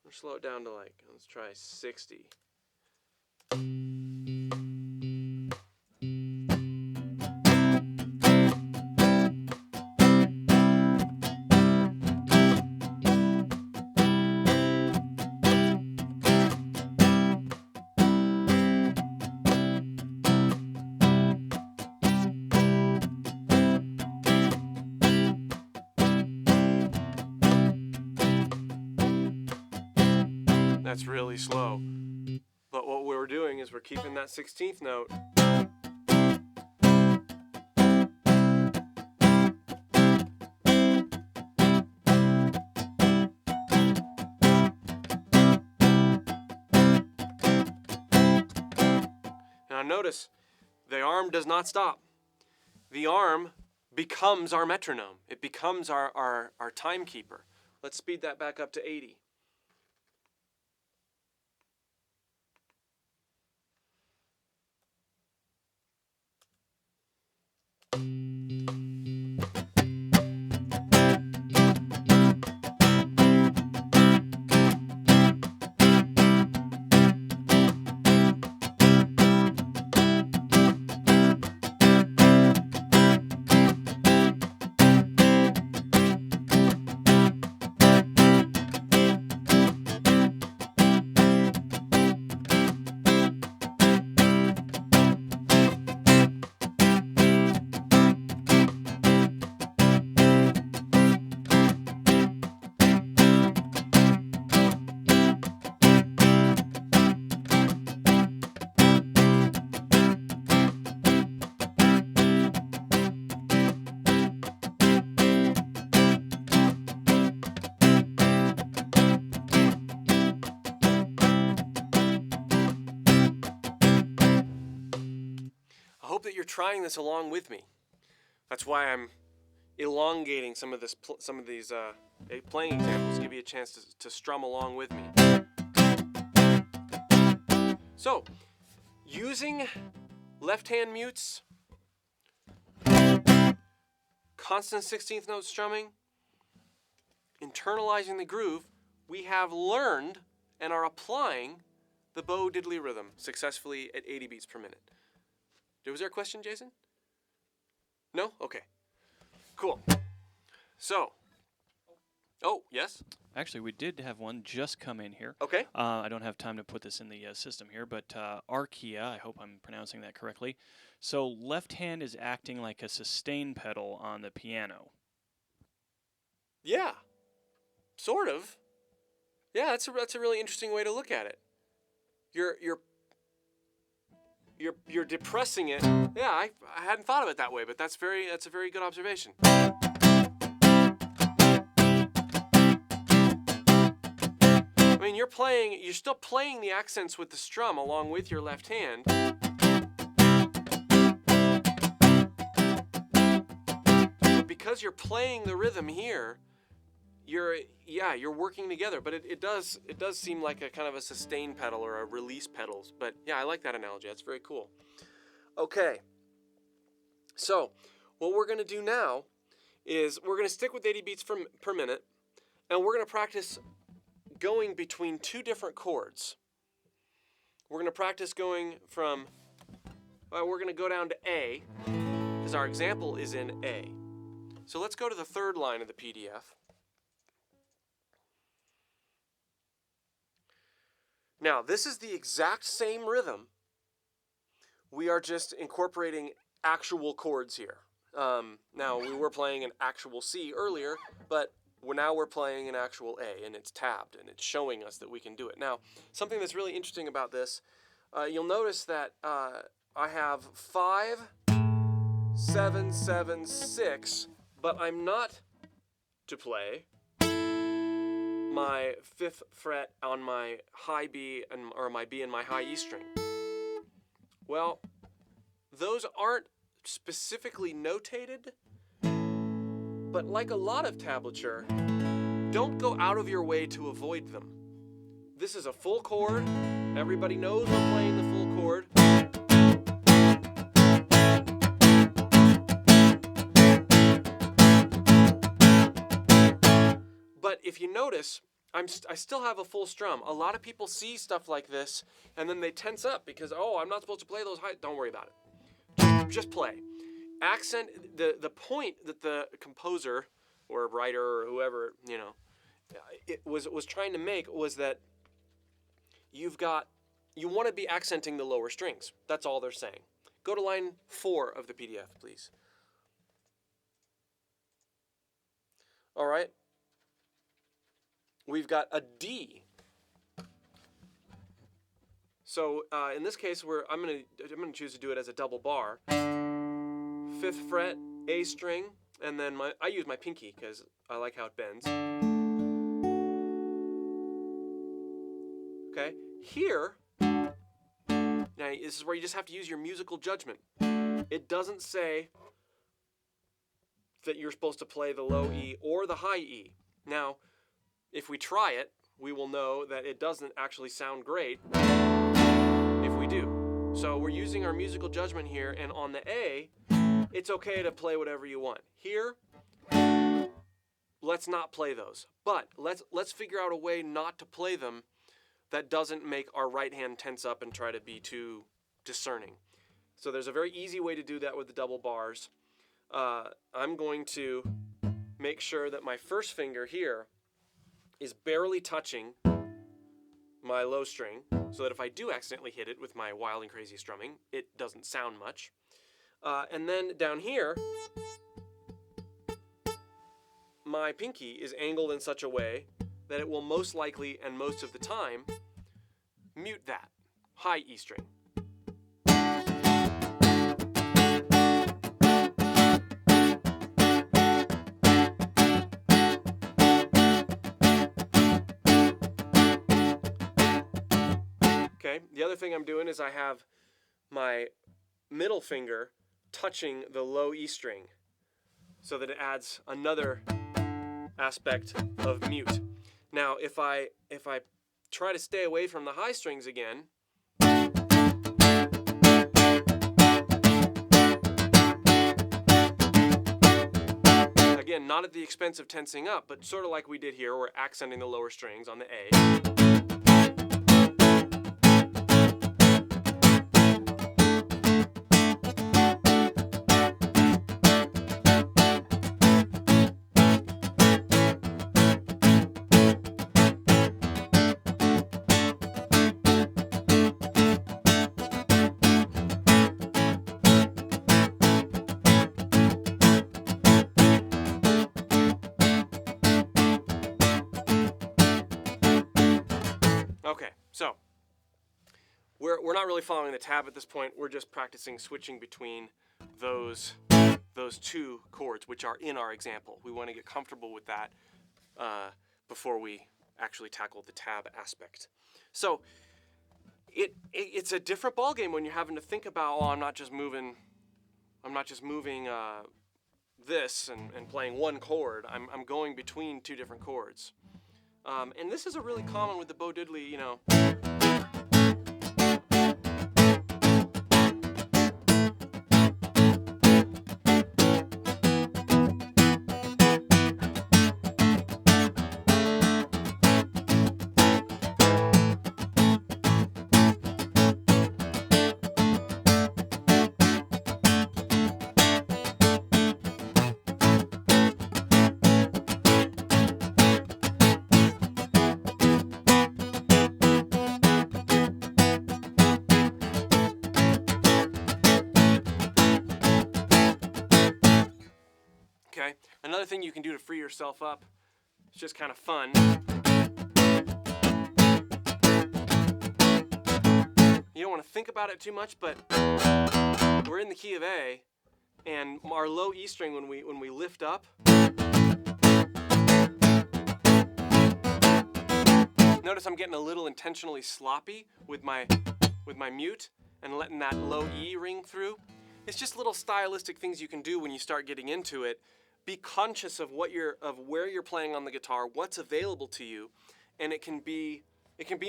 We'll slow it down to let's try 60. That's really slow. But what we're doing is we're keeping that 16th note. Now notice, the arm does not stop. The arm becomes our metronome. It becomes our timekeeper. Let's speed that back up to 80. I hope that you're trying this along with me. That's why I'm elongating some of these playing examples to give you a chance to strum along with me. So, using left-hand mutes, constant 16th note strumming, internalizing the groove, we have learned and are applying the bow diddly rhythm successfully at 80 beats per minute. Was there a question, Jason? No? Okay. Cool. So. Oh, yes? Actually, we did have one just come in here. Okay. I don't have time to put this in the system here, but Archaea, I hope I'm pronouncing that correctly. So left hand is acting like a sustain pedal on the piano. Yeah. Sort of. Yeah, that's a really interesting way to look at it. You're depressing it. Yeah, I hadn't thought of it that way, but that's a very good observation. I mean, you're still playing the accents with the strum along with your left hand. Because you're playing the rhythm here, you're working together, but it does seem like a kind of a sustain pedal or a release pedals. But yeah, I like that analogy. That's very cool. Okay. So what we're going to do now is we're going to stick with 80 beats per minute, and we're going to practice going between two different chords. We're going to practice going from, we're going to go down to A, because our example is in A. So let's go to the third line of the PDF. Now, this is the exact same rhythm. We are just incorporating actual chords here. Now, we were playing an actual C earlier, but now we're playing an actual A, and it's tabbed, and it's showing us that we can do it. Now, something that's really interesting about this, you'll notice that I have 5, 7, 7, 6, but I'm not to play my 5th fret on my high B or my B and my high E string. Well, those aren't specifically notated, but like a lot of tablature, don't go out of your way to avoid them. This is a full chord. Everybody knows we're playing the full chord. But if you notice, I still have a full strum. A lot of people see stuff like this and then they tense up because, oh, I'm not supposed to play those high. Don't worry about it. Just play. Accent, the point that the composer or writer or whoever, it was trying to make was that you want to be accenting the lower strings. That's all they're saying. Go to line 4 of the PDF, please. All right. We've got a D. So in this case, I'm gonna choose to do it as a double bar. 5th fret, A string, and then I use my pinky because I like how it bends. Okay, here, now this is where you just have to use your musical judgment. It doesn't say that you're supposed to play the low E or the high E. Now, if we try it, we will know that it doesn't actually sound great if we do. So we're using our musical judgment here, and on the A, it's okay to play whatever you want. Here, let's not play those. But let's figure out a way not to play them that doesn't make our right hand tense up and try to be too discerning. So there's a very easy way to do that with the double bars. I'm going to make sure that my first finger here is barely touching my low string, so that if I do accidentally hit it with my wild and crazy strumming, it doesn't sound much. And then down here, my pinky is angled in such a way that it will most likely and most of the time mute that high E string. Okay, the other thing I'm doing is I have my middle finger touching the low E string so that it adds another aspect of mute. Now, if I try to stay away from the high strings again, again, not at the expense of tensing up, but sort of like we did here, we're accenting the lower strings on the A. Okay, so we're not really following the tab at this point. We're just practicing switching between those two chords, which are in our example. We want to get comfortable with that before we actually tackle the tab aspect. So it's a different ballgame when you're having to think about, oh, I'm not just moving this and playing one chord. I'm going between two different chords. And this is a really common with the Bo Diddley, Okay, another thing you can do to free yourself up, it's just kind of fun. You don't want to think about it too much, but we're in the key of A, and our low E string, when we lift up, notice I'm getting a little intentionally sloppy with my mute and letting that low E ring through. It's just little stylistic things you can do when you start getting into it, be conscious of where you're playing on the guitar, what's available to you, and it can be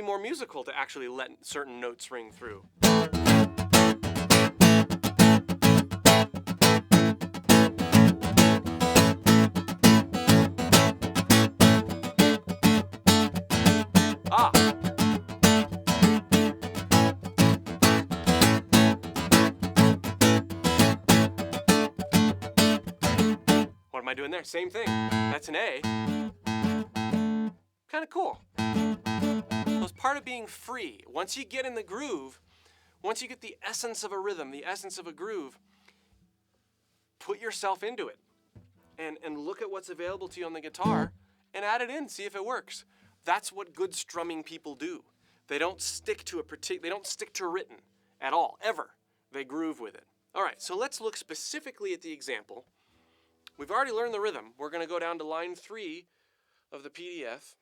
more musical to actually let certain notes ring through. Ah. What am I doing there? Same thing. That's an A. Kind of cool. So it's part of being free. Once you get in the groove, once you get the essence of a rhythm, the essence of a groove, put yourself into it and look at what's available to you on the guitar and add it in, see if it works. That's what good strumming people do. They don't stick to they don't stick to written at all, ever. They groove with it. All right, so let's look specifically at the example. We've already learned the rhythm. We're going to go down to line 3 of the PDF.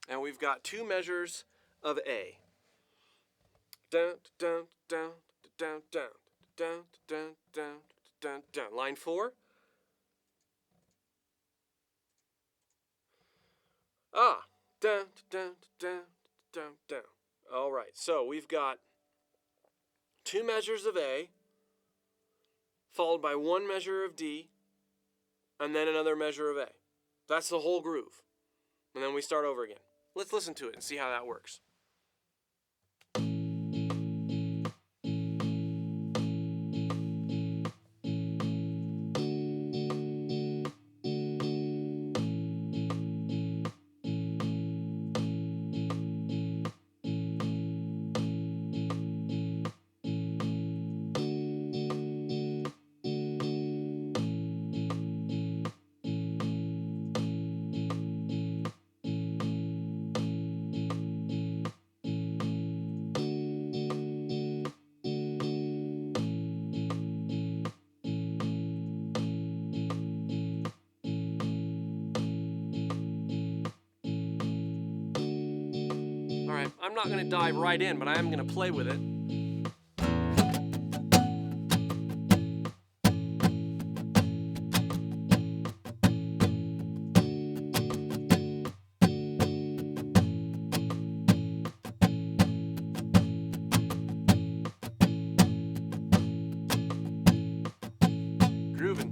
And we've got 2 measures of A. Down, down, down, down, down, down, down, down, down, down. Line 4. Ah, down, down, down, down, down. All right, so we've got 2 measures of A, followed by 1 measure of D, and then another measure of A. That's the whole groove. And then we start over again. Let's listen to it and see how that works. All right, I'm not going to dive right in, but I am going to play with it. Grooving.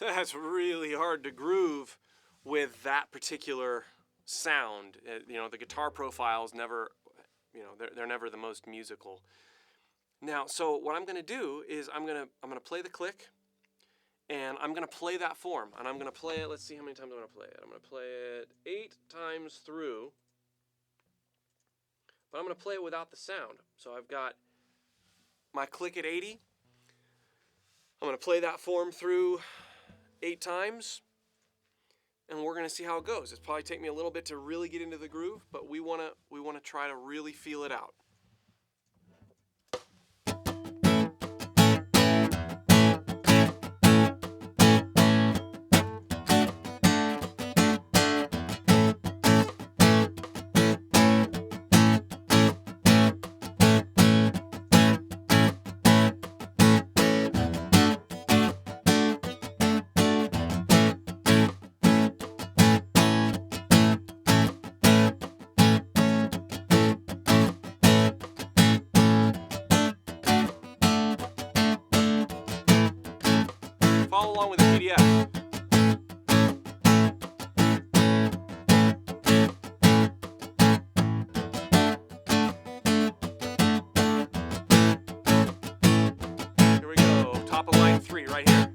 That's really hard to groove with that particular sound. The guitar profiles never, they're never the most musical. Now, so what I'm going to do is I'm going to play the click, and I'm going to play that form, and I'm going to play it. Let's see how many times I'm going to play it. I'm going to play it 8 times through, but I'm going to play it without the sound. So I've got my click at 80. I'm going to play that form through 8 times, and we're going to see how it goes. It's probably take me a little bit to really get into the groove, but we want to try to really feel it out. Follow along with the PDF. Here we go, top of line 3 right here.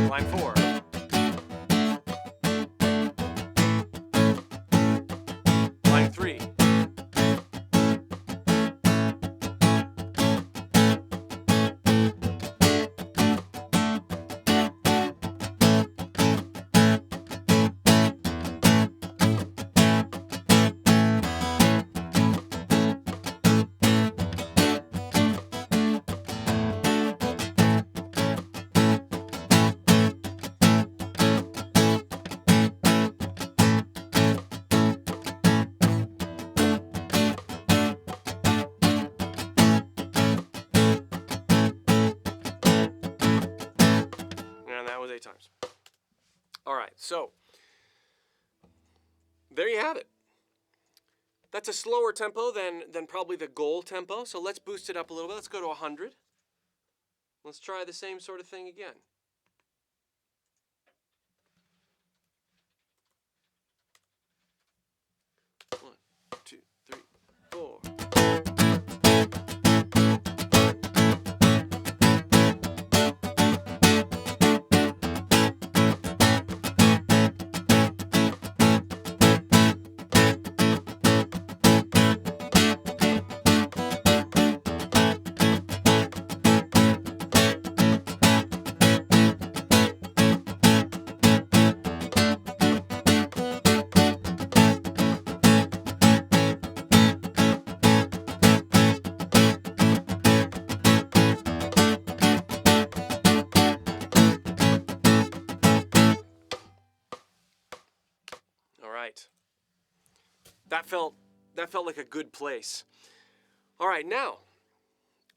Line 4. Line 3. So, there you have it. That's a slower tempo than probably the goal tempo, so let's boost it up a little bit. Let's go to 100. Let's try the same sort of thing again. One, two, three, four. All right. That felt like a good place. All right, now,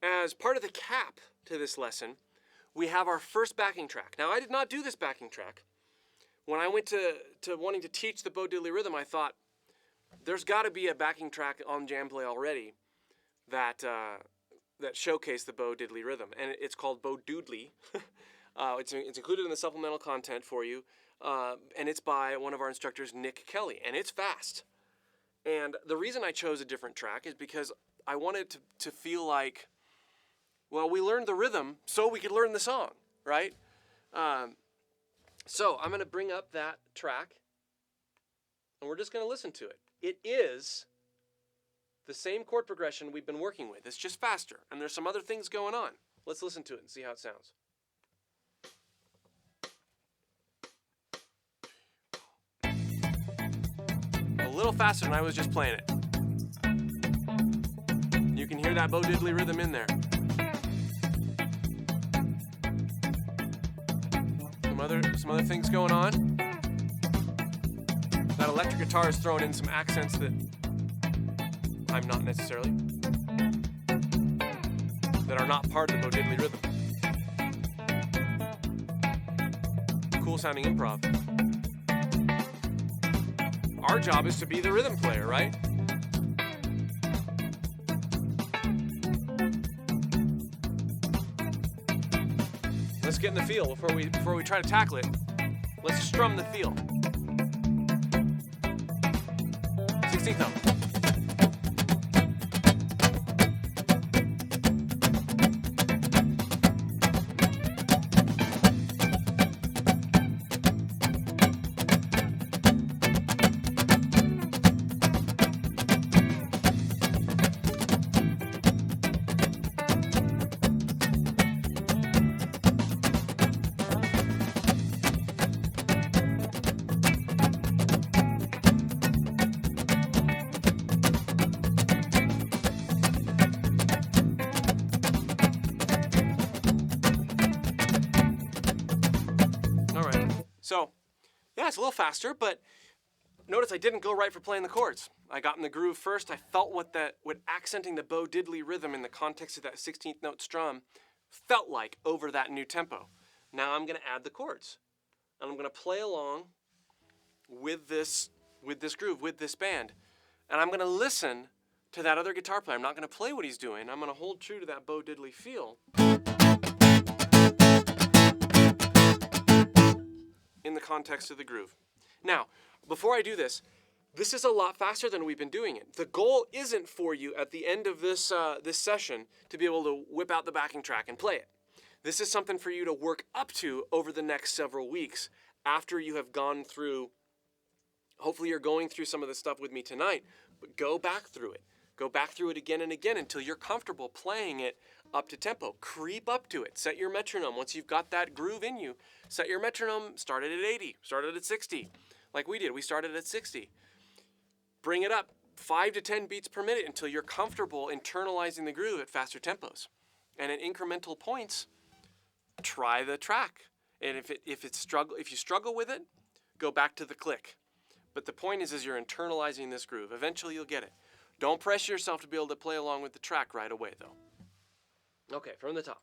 as part of the cap to this lesson, we have our first backing track. Now, I did not do this backing track. When I went to wanting to teach the bow diddley rhythm, I thought there's got to be a backing track on Jamplay already that showcased the bow diddley rhythm, and it's called Bow Doodly. It's included in the supplemental content for you, and it's by one of our instructors, Nick Kelly, and it's fast. And the reason I chose a different track is because I wanted to feel like, well, we learned the rhythm so we could learn the song, right? So I'm going to bring up that track, and we're just going to listen to it. It is the same chord progression we've been working with. It's just faster, and there's some other things going on. Let's listen to it and see how it sounds. A little faster than I was just playing it. You can hear that bow diddley rhythm in there. Some other things going on. That electric guitar is throwing in some accents that I'm not necessarily, that are not part of the bow diddley rhythm. Cool sounding improv. Our job is to be the rhythm player, right? Let's get in the feel before we try to tackle it. Let's strum the feel. 16th note. So, yeah, it's a little faster, but notice I didn't go right for playing the chords. I got in the groove first. I felt what accenting the bow diddley rhythm in the context of that 16th note strum felt like over that new tempo. Now I'm going to add the chords, and I'm going to play along with this groove, with this band, and I'm going to listen to that other guitar player. I'm not going to play what he's doing. I'm going to hold true to that bow diddley feel in the context of the groove. Now, before I do this, this is a lot faster than we've been doing it. The goal isn't for you at the end of this session to be able to whip out the backing track and play it. This is something for you to work up to over the next several weeks after you have gone through, hopefully you're going through some of the stuff with me tonight, but go back through it. Go back through it again and again until you're comfortable playing it up to tempo. Creep up to it. Set your metronome. Once you've got that groove in you, set your metronome. Start it at 80. Start it at 60. Like we did. We started at 60. Bring it up 5 to 10 beats per minute until you're comfortable internalizing the groove at faster tempos. And at incremental points, try the track. And if you struggle with it, go back to the click. But the point is you're internalizing this groove. Eventually you'll get it. Don't pressure yourself to be able to play along with the track right away, though. Okay, from the top.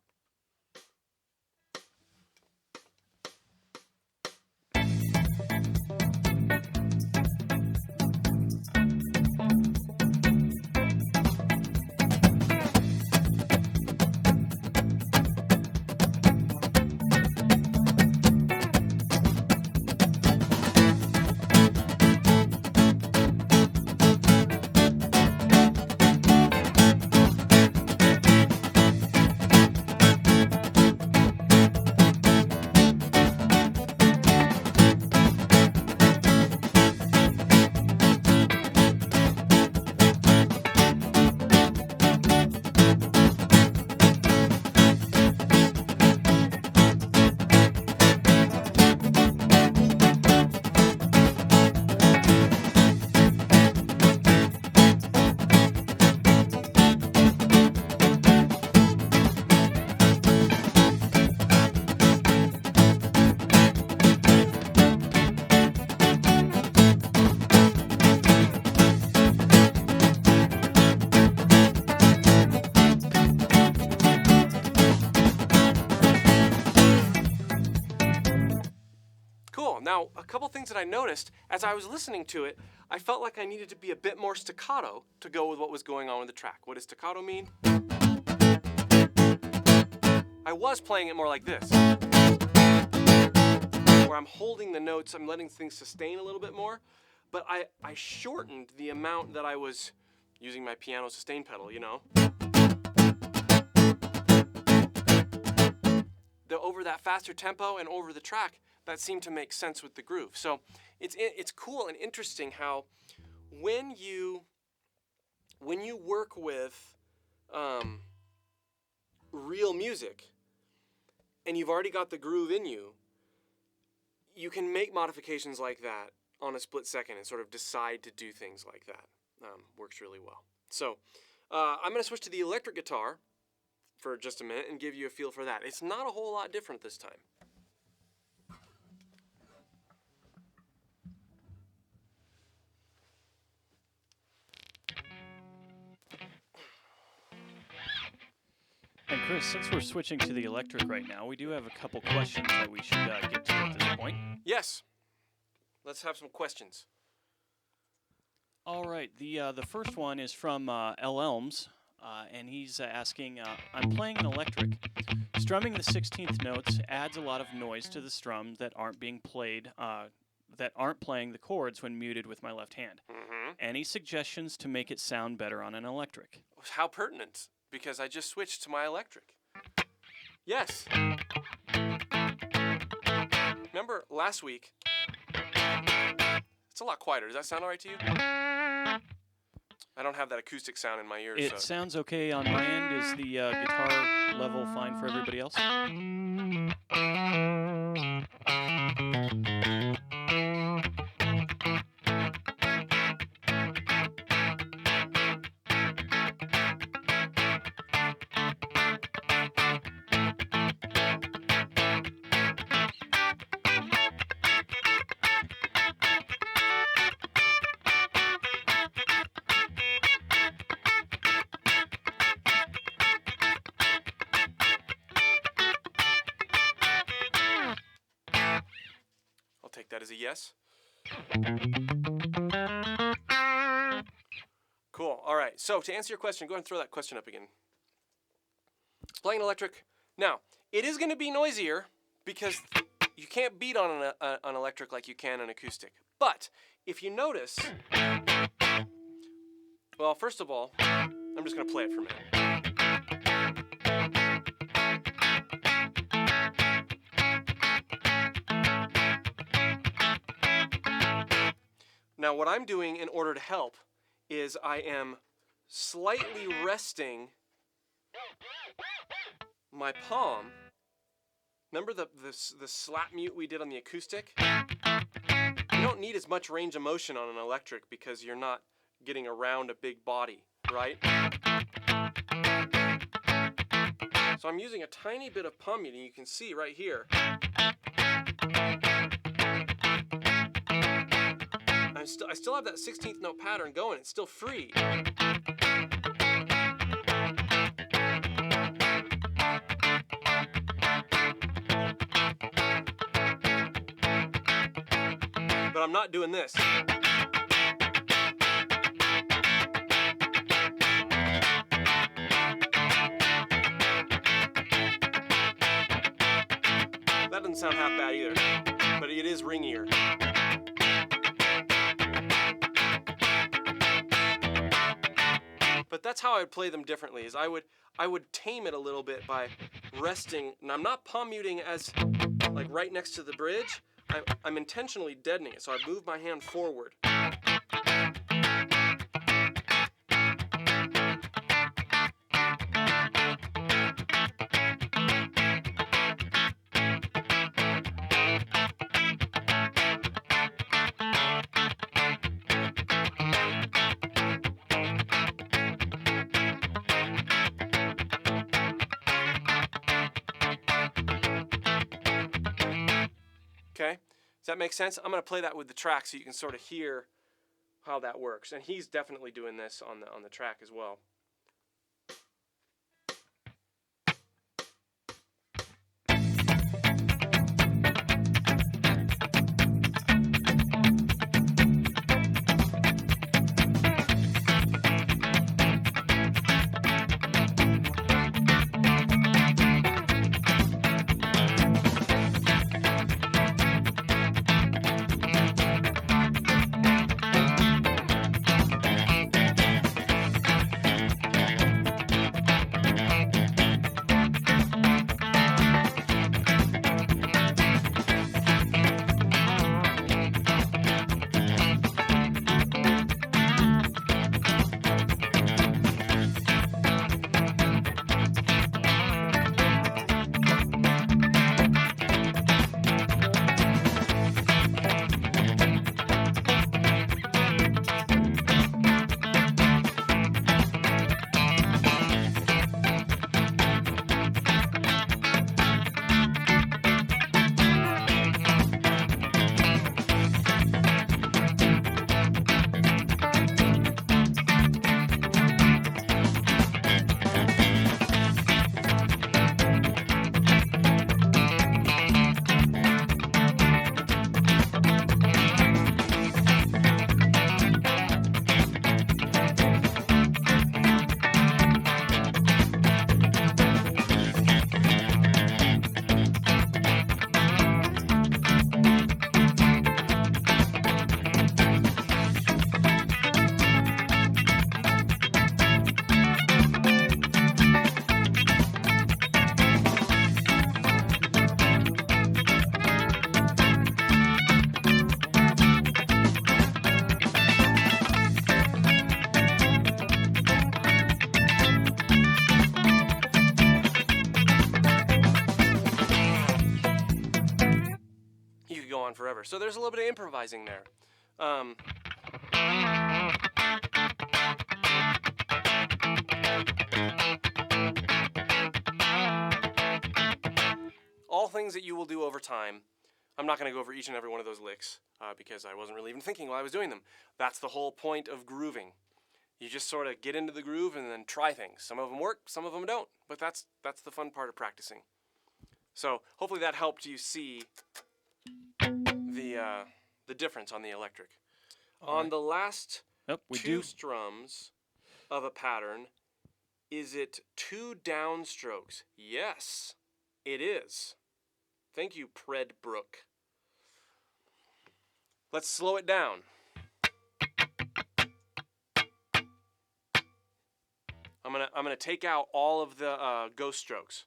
Now, a couple things that I noticed as I was listening to it, I felt like I needed to be a bit more staccato to go with what was going on with the track. What does staccato mean? I was playing it more like this, where I'm holding the notes, I'm letting things sustain a little bit more, but I shortened the amount that I was using my piano sustain pedal, you know? Over that faster tempo and over the track, that seemed to make sense with the groove. So it's cool and interesting how when you work with real music and you've already got the groove in you, you can make modifications like that on a split second and sort of decide to do things like that. Works really well. So I'm going to switch to the electric guitar for just a minute and give you a feel for that. It's not a whole lot different this time. And Chris, since we're switching to the electric right now, we do have a couple questions that we should get to at this point. Yes. Let's have some questions. All right, the first one is from L. Elms. And he's asking, I'm playing an electric. Strumming the 16th notes adds a lot of noise to the strums that aren't being played, that aren't playing the chords when muted with my left hand. Mm-hmm. Any suggestions to make it sound better on an electric? How pertinent, because I just switched to my electric. Yes. Remember last week? It's a lot quieter. Does that sound all right to you? I don't have that acoustic sound in my ears. It sounds okay on my end. Is the guitar level fine for everybody else? I'll take that as a yes. Cool. All right. So to answer your question, go ahead and throw that question up again. Playing electric. Now, it is going to be noisier because you can't beat on an electric like you can an acoustic. But if you notice, well, first of all, I'm just going to play it for a minute. Now, what I'm doing in order to help is I am slightly resting my palm. Remember the slap mute we did on the acoustic? You don't need as much range of motion on an electric because you're not getting around a big body, right? So I'm using a tiny bit of palm muting. You can see right here. I still have that 16th note pattern going. It's still free. But I'm not doing this. That doesn't sound half bad either, but it is ringier. But that's how I would play them differently. Is I would tame it a little bit by resting, and I'm not palm muting as like right next to the bridge. I'm intentionally deadening it, so I move my hand forward. Okay, does that make sense? I'm going to play that with the track so you can sort of hear how that works. And he's definitely doing this on the track as well. whatever. So there's a little bit of improvising there. All things that you will do over time. I'm not going to go over each and every one of those licks because I wasn't really even thinking while I was doing them. That's the whole point of grooving. You just sort of get into the groove and then try things. Some of them work, some of them don't. But that's the fun part of practicing. So hopefully that helped you see the difference on the electric. On the last two strums of a pattern, is it 2 downstrokes? Yes, it is. Thank you, Pred Brook. Let's slow it down. I'm gonna take out all of the ghost strokes.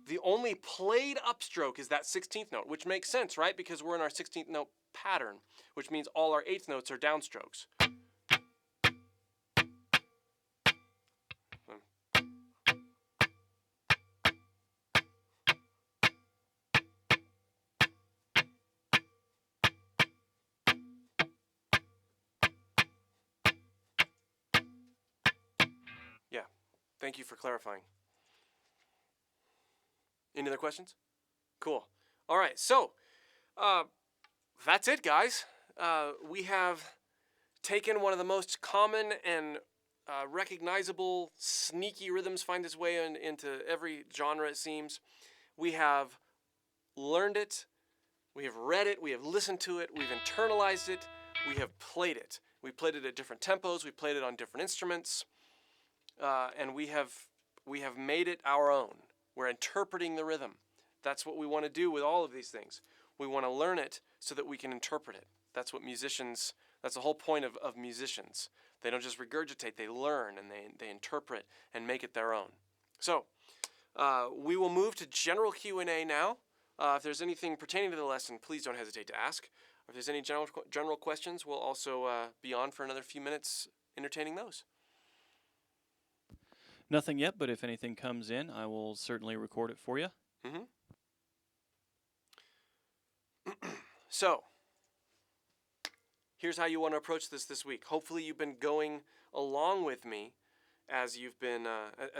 The only played upstroke is that 16th note, which makes sense, right? Because we're in our 16th note pattern, which means all our 8th notes are downstrokes. Yeah, thank you for clarifying. Any other questions? Cool. All right, so that's it, guys. We have taken one of the most common and recognizable, sneaky rhythms find its way into every genre, it seems. We have learned it, we have read it, we have listened to it, we've internalized it, we have played it. We played it at different tempos, we played it on different instruments, and we have made it our own. We're interpreting the rhythm. That's what we want to do with all of these things. We want to learn it so that we can interpret it. That's what musicians, that's the whole point of musicians. They don't just regurgitate, they learn and they interpret and make it their own. So we will move to general Q&A now. If there's anything pertaining to the lesson, please don't hesitate to ask. If there's any general questions, we'll also be on for another few minutes entertaining those. Nothing yet, but if anything comes in, I will certainly record it for you. Mm-hmm. So, here's how you want to approach this week. Hopefully you've been going along with me as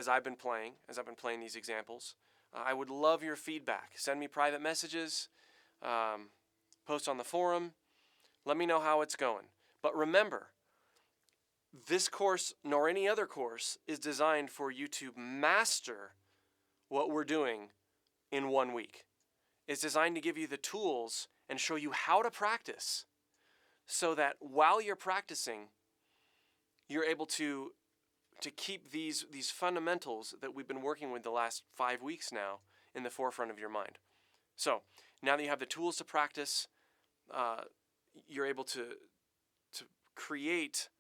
I've been playing these examples. I would love your feedback. Send me private messages, post on the forum. Let me know how it's going. But remember, this course, nor any other course, is designed for you to master what we're doing in 1 week. It's designed to give you the tools and show you how to practice so that while you're practicing, you're able to keep these fundamentals that we've been working with the last 5 weeks now in the forefront of your mind. So now that you have the tools to practice, you're able to create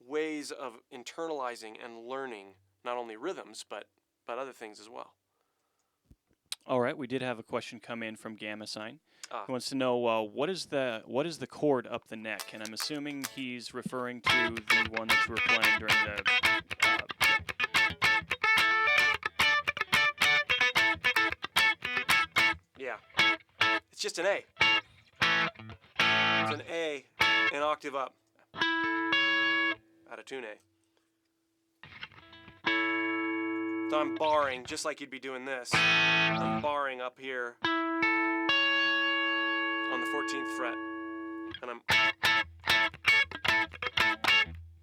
ways of internalizing and learning not only rhythms but other things as well. All right, we did have a question come in from Gamma Sign. He wants to know what is the chord up the neck, and I'm assuming he's referring to the one that you were playing during the. Yeah, it's just an A. It's an A, an octave up. Out of tune A. So I'm barring, just like you'd be doing this. I'm barring up here on the 14th fret. And I'm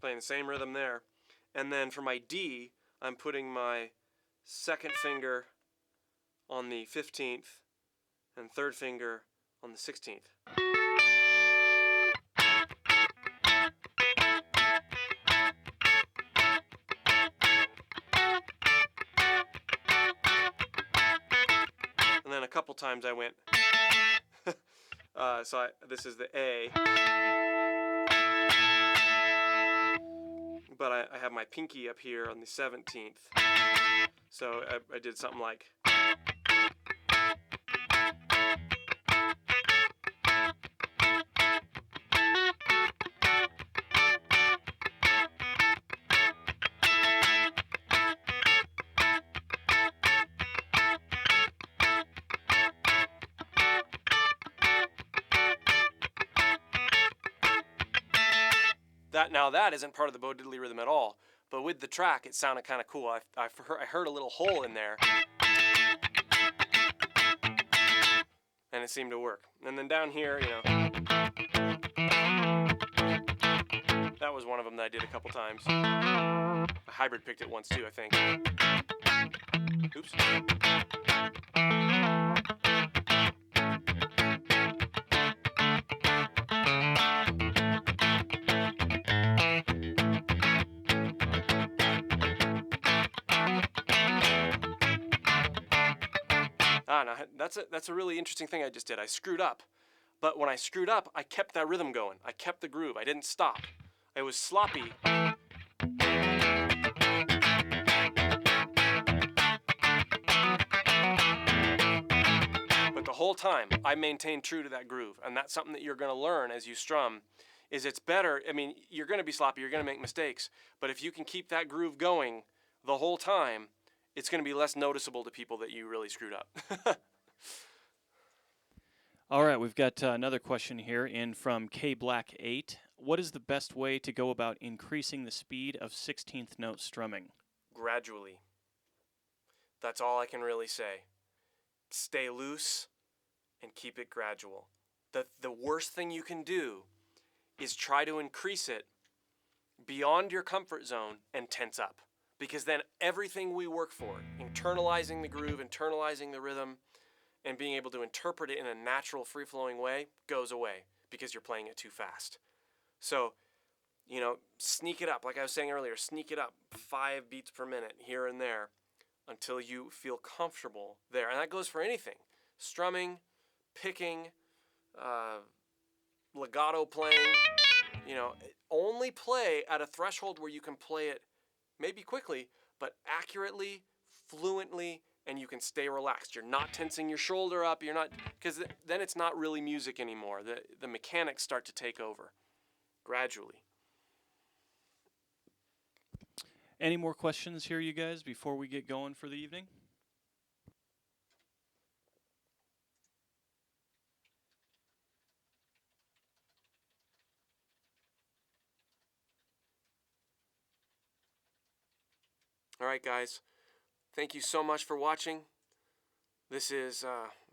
playing the same rhythm there. And then for my D, I'm putting my second finger on the 15th and third finger on the 16th. And then a couple times I went, this is the A, but I have my pinky up here on the 17th, so I did something like, That isn't part of the Bo Diddley rhythm at all. But with the track, it sounded kind of cool. I heard a little hole in there, and it seemed to work. And then down here, that was one of them that I did a couple times. A hybrid picked it once too, I think. Oops. No, that's a really interesting thing I just did. I screwed up. But when I screwed up, I kept that rhythm going. I kept the groove. I didn't stop. It was sloppy. But the whole time, I maintained true to that groove. And that's something that you're going to learn as you strum, is it's better. I mean, you're going to be sloppy. You're going to make mistakes. But if you can keep that groove going the whole time, it's going to be less noticeable to people that you really screwed up. All right, we've got another question here in from KBlack8. What is the best way to go about increasing the speed of 16th note strumming? Gradually. That's all I can really say. Stay loose and keep it gradual. The worst thing you can do is try to increase it beyond your comfort zone and tense up. Because then everything we work for, internalizing the groove, internalizing the rhythm, and being able to interpret it in a natural, free-flowing way goes away because you're playing it too fast. So, sneak it up. Like I was saying earlier, sneak it up 5 beats per minute here and there until you feel comfortable there. And that goes for anything. Strumming, picking, legato playing. Only play at a threshold where you can play it maybe quickly, but accurately, fluently, and you can stay relaxed. You're not tensing your shoulder up. You're not, because then it's not really music anymore. The mechanics start to take over gradually. Any more questions here, you guys, before we get going for the evening? All right, guys. Thank you so much for watching. This is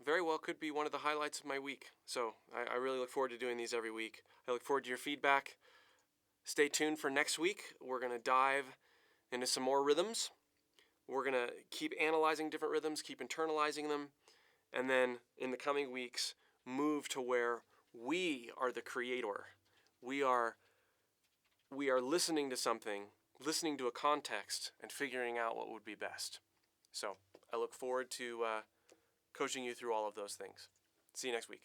very well could be one of the highlights of my week. So I really look forward to doing these every week. I look forward to your feedback. Stay tuned for next week. We're going to dive into some more rhythms. We're going to keep analyzing different rhythms, keep internalizing them, and then in the coming weeks, move to where we are the creator. We are listening to something, listening to a context, and figuring out what would be best. So I look forward to coaching you through all of those things. See you next week.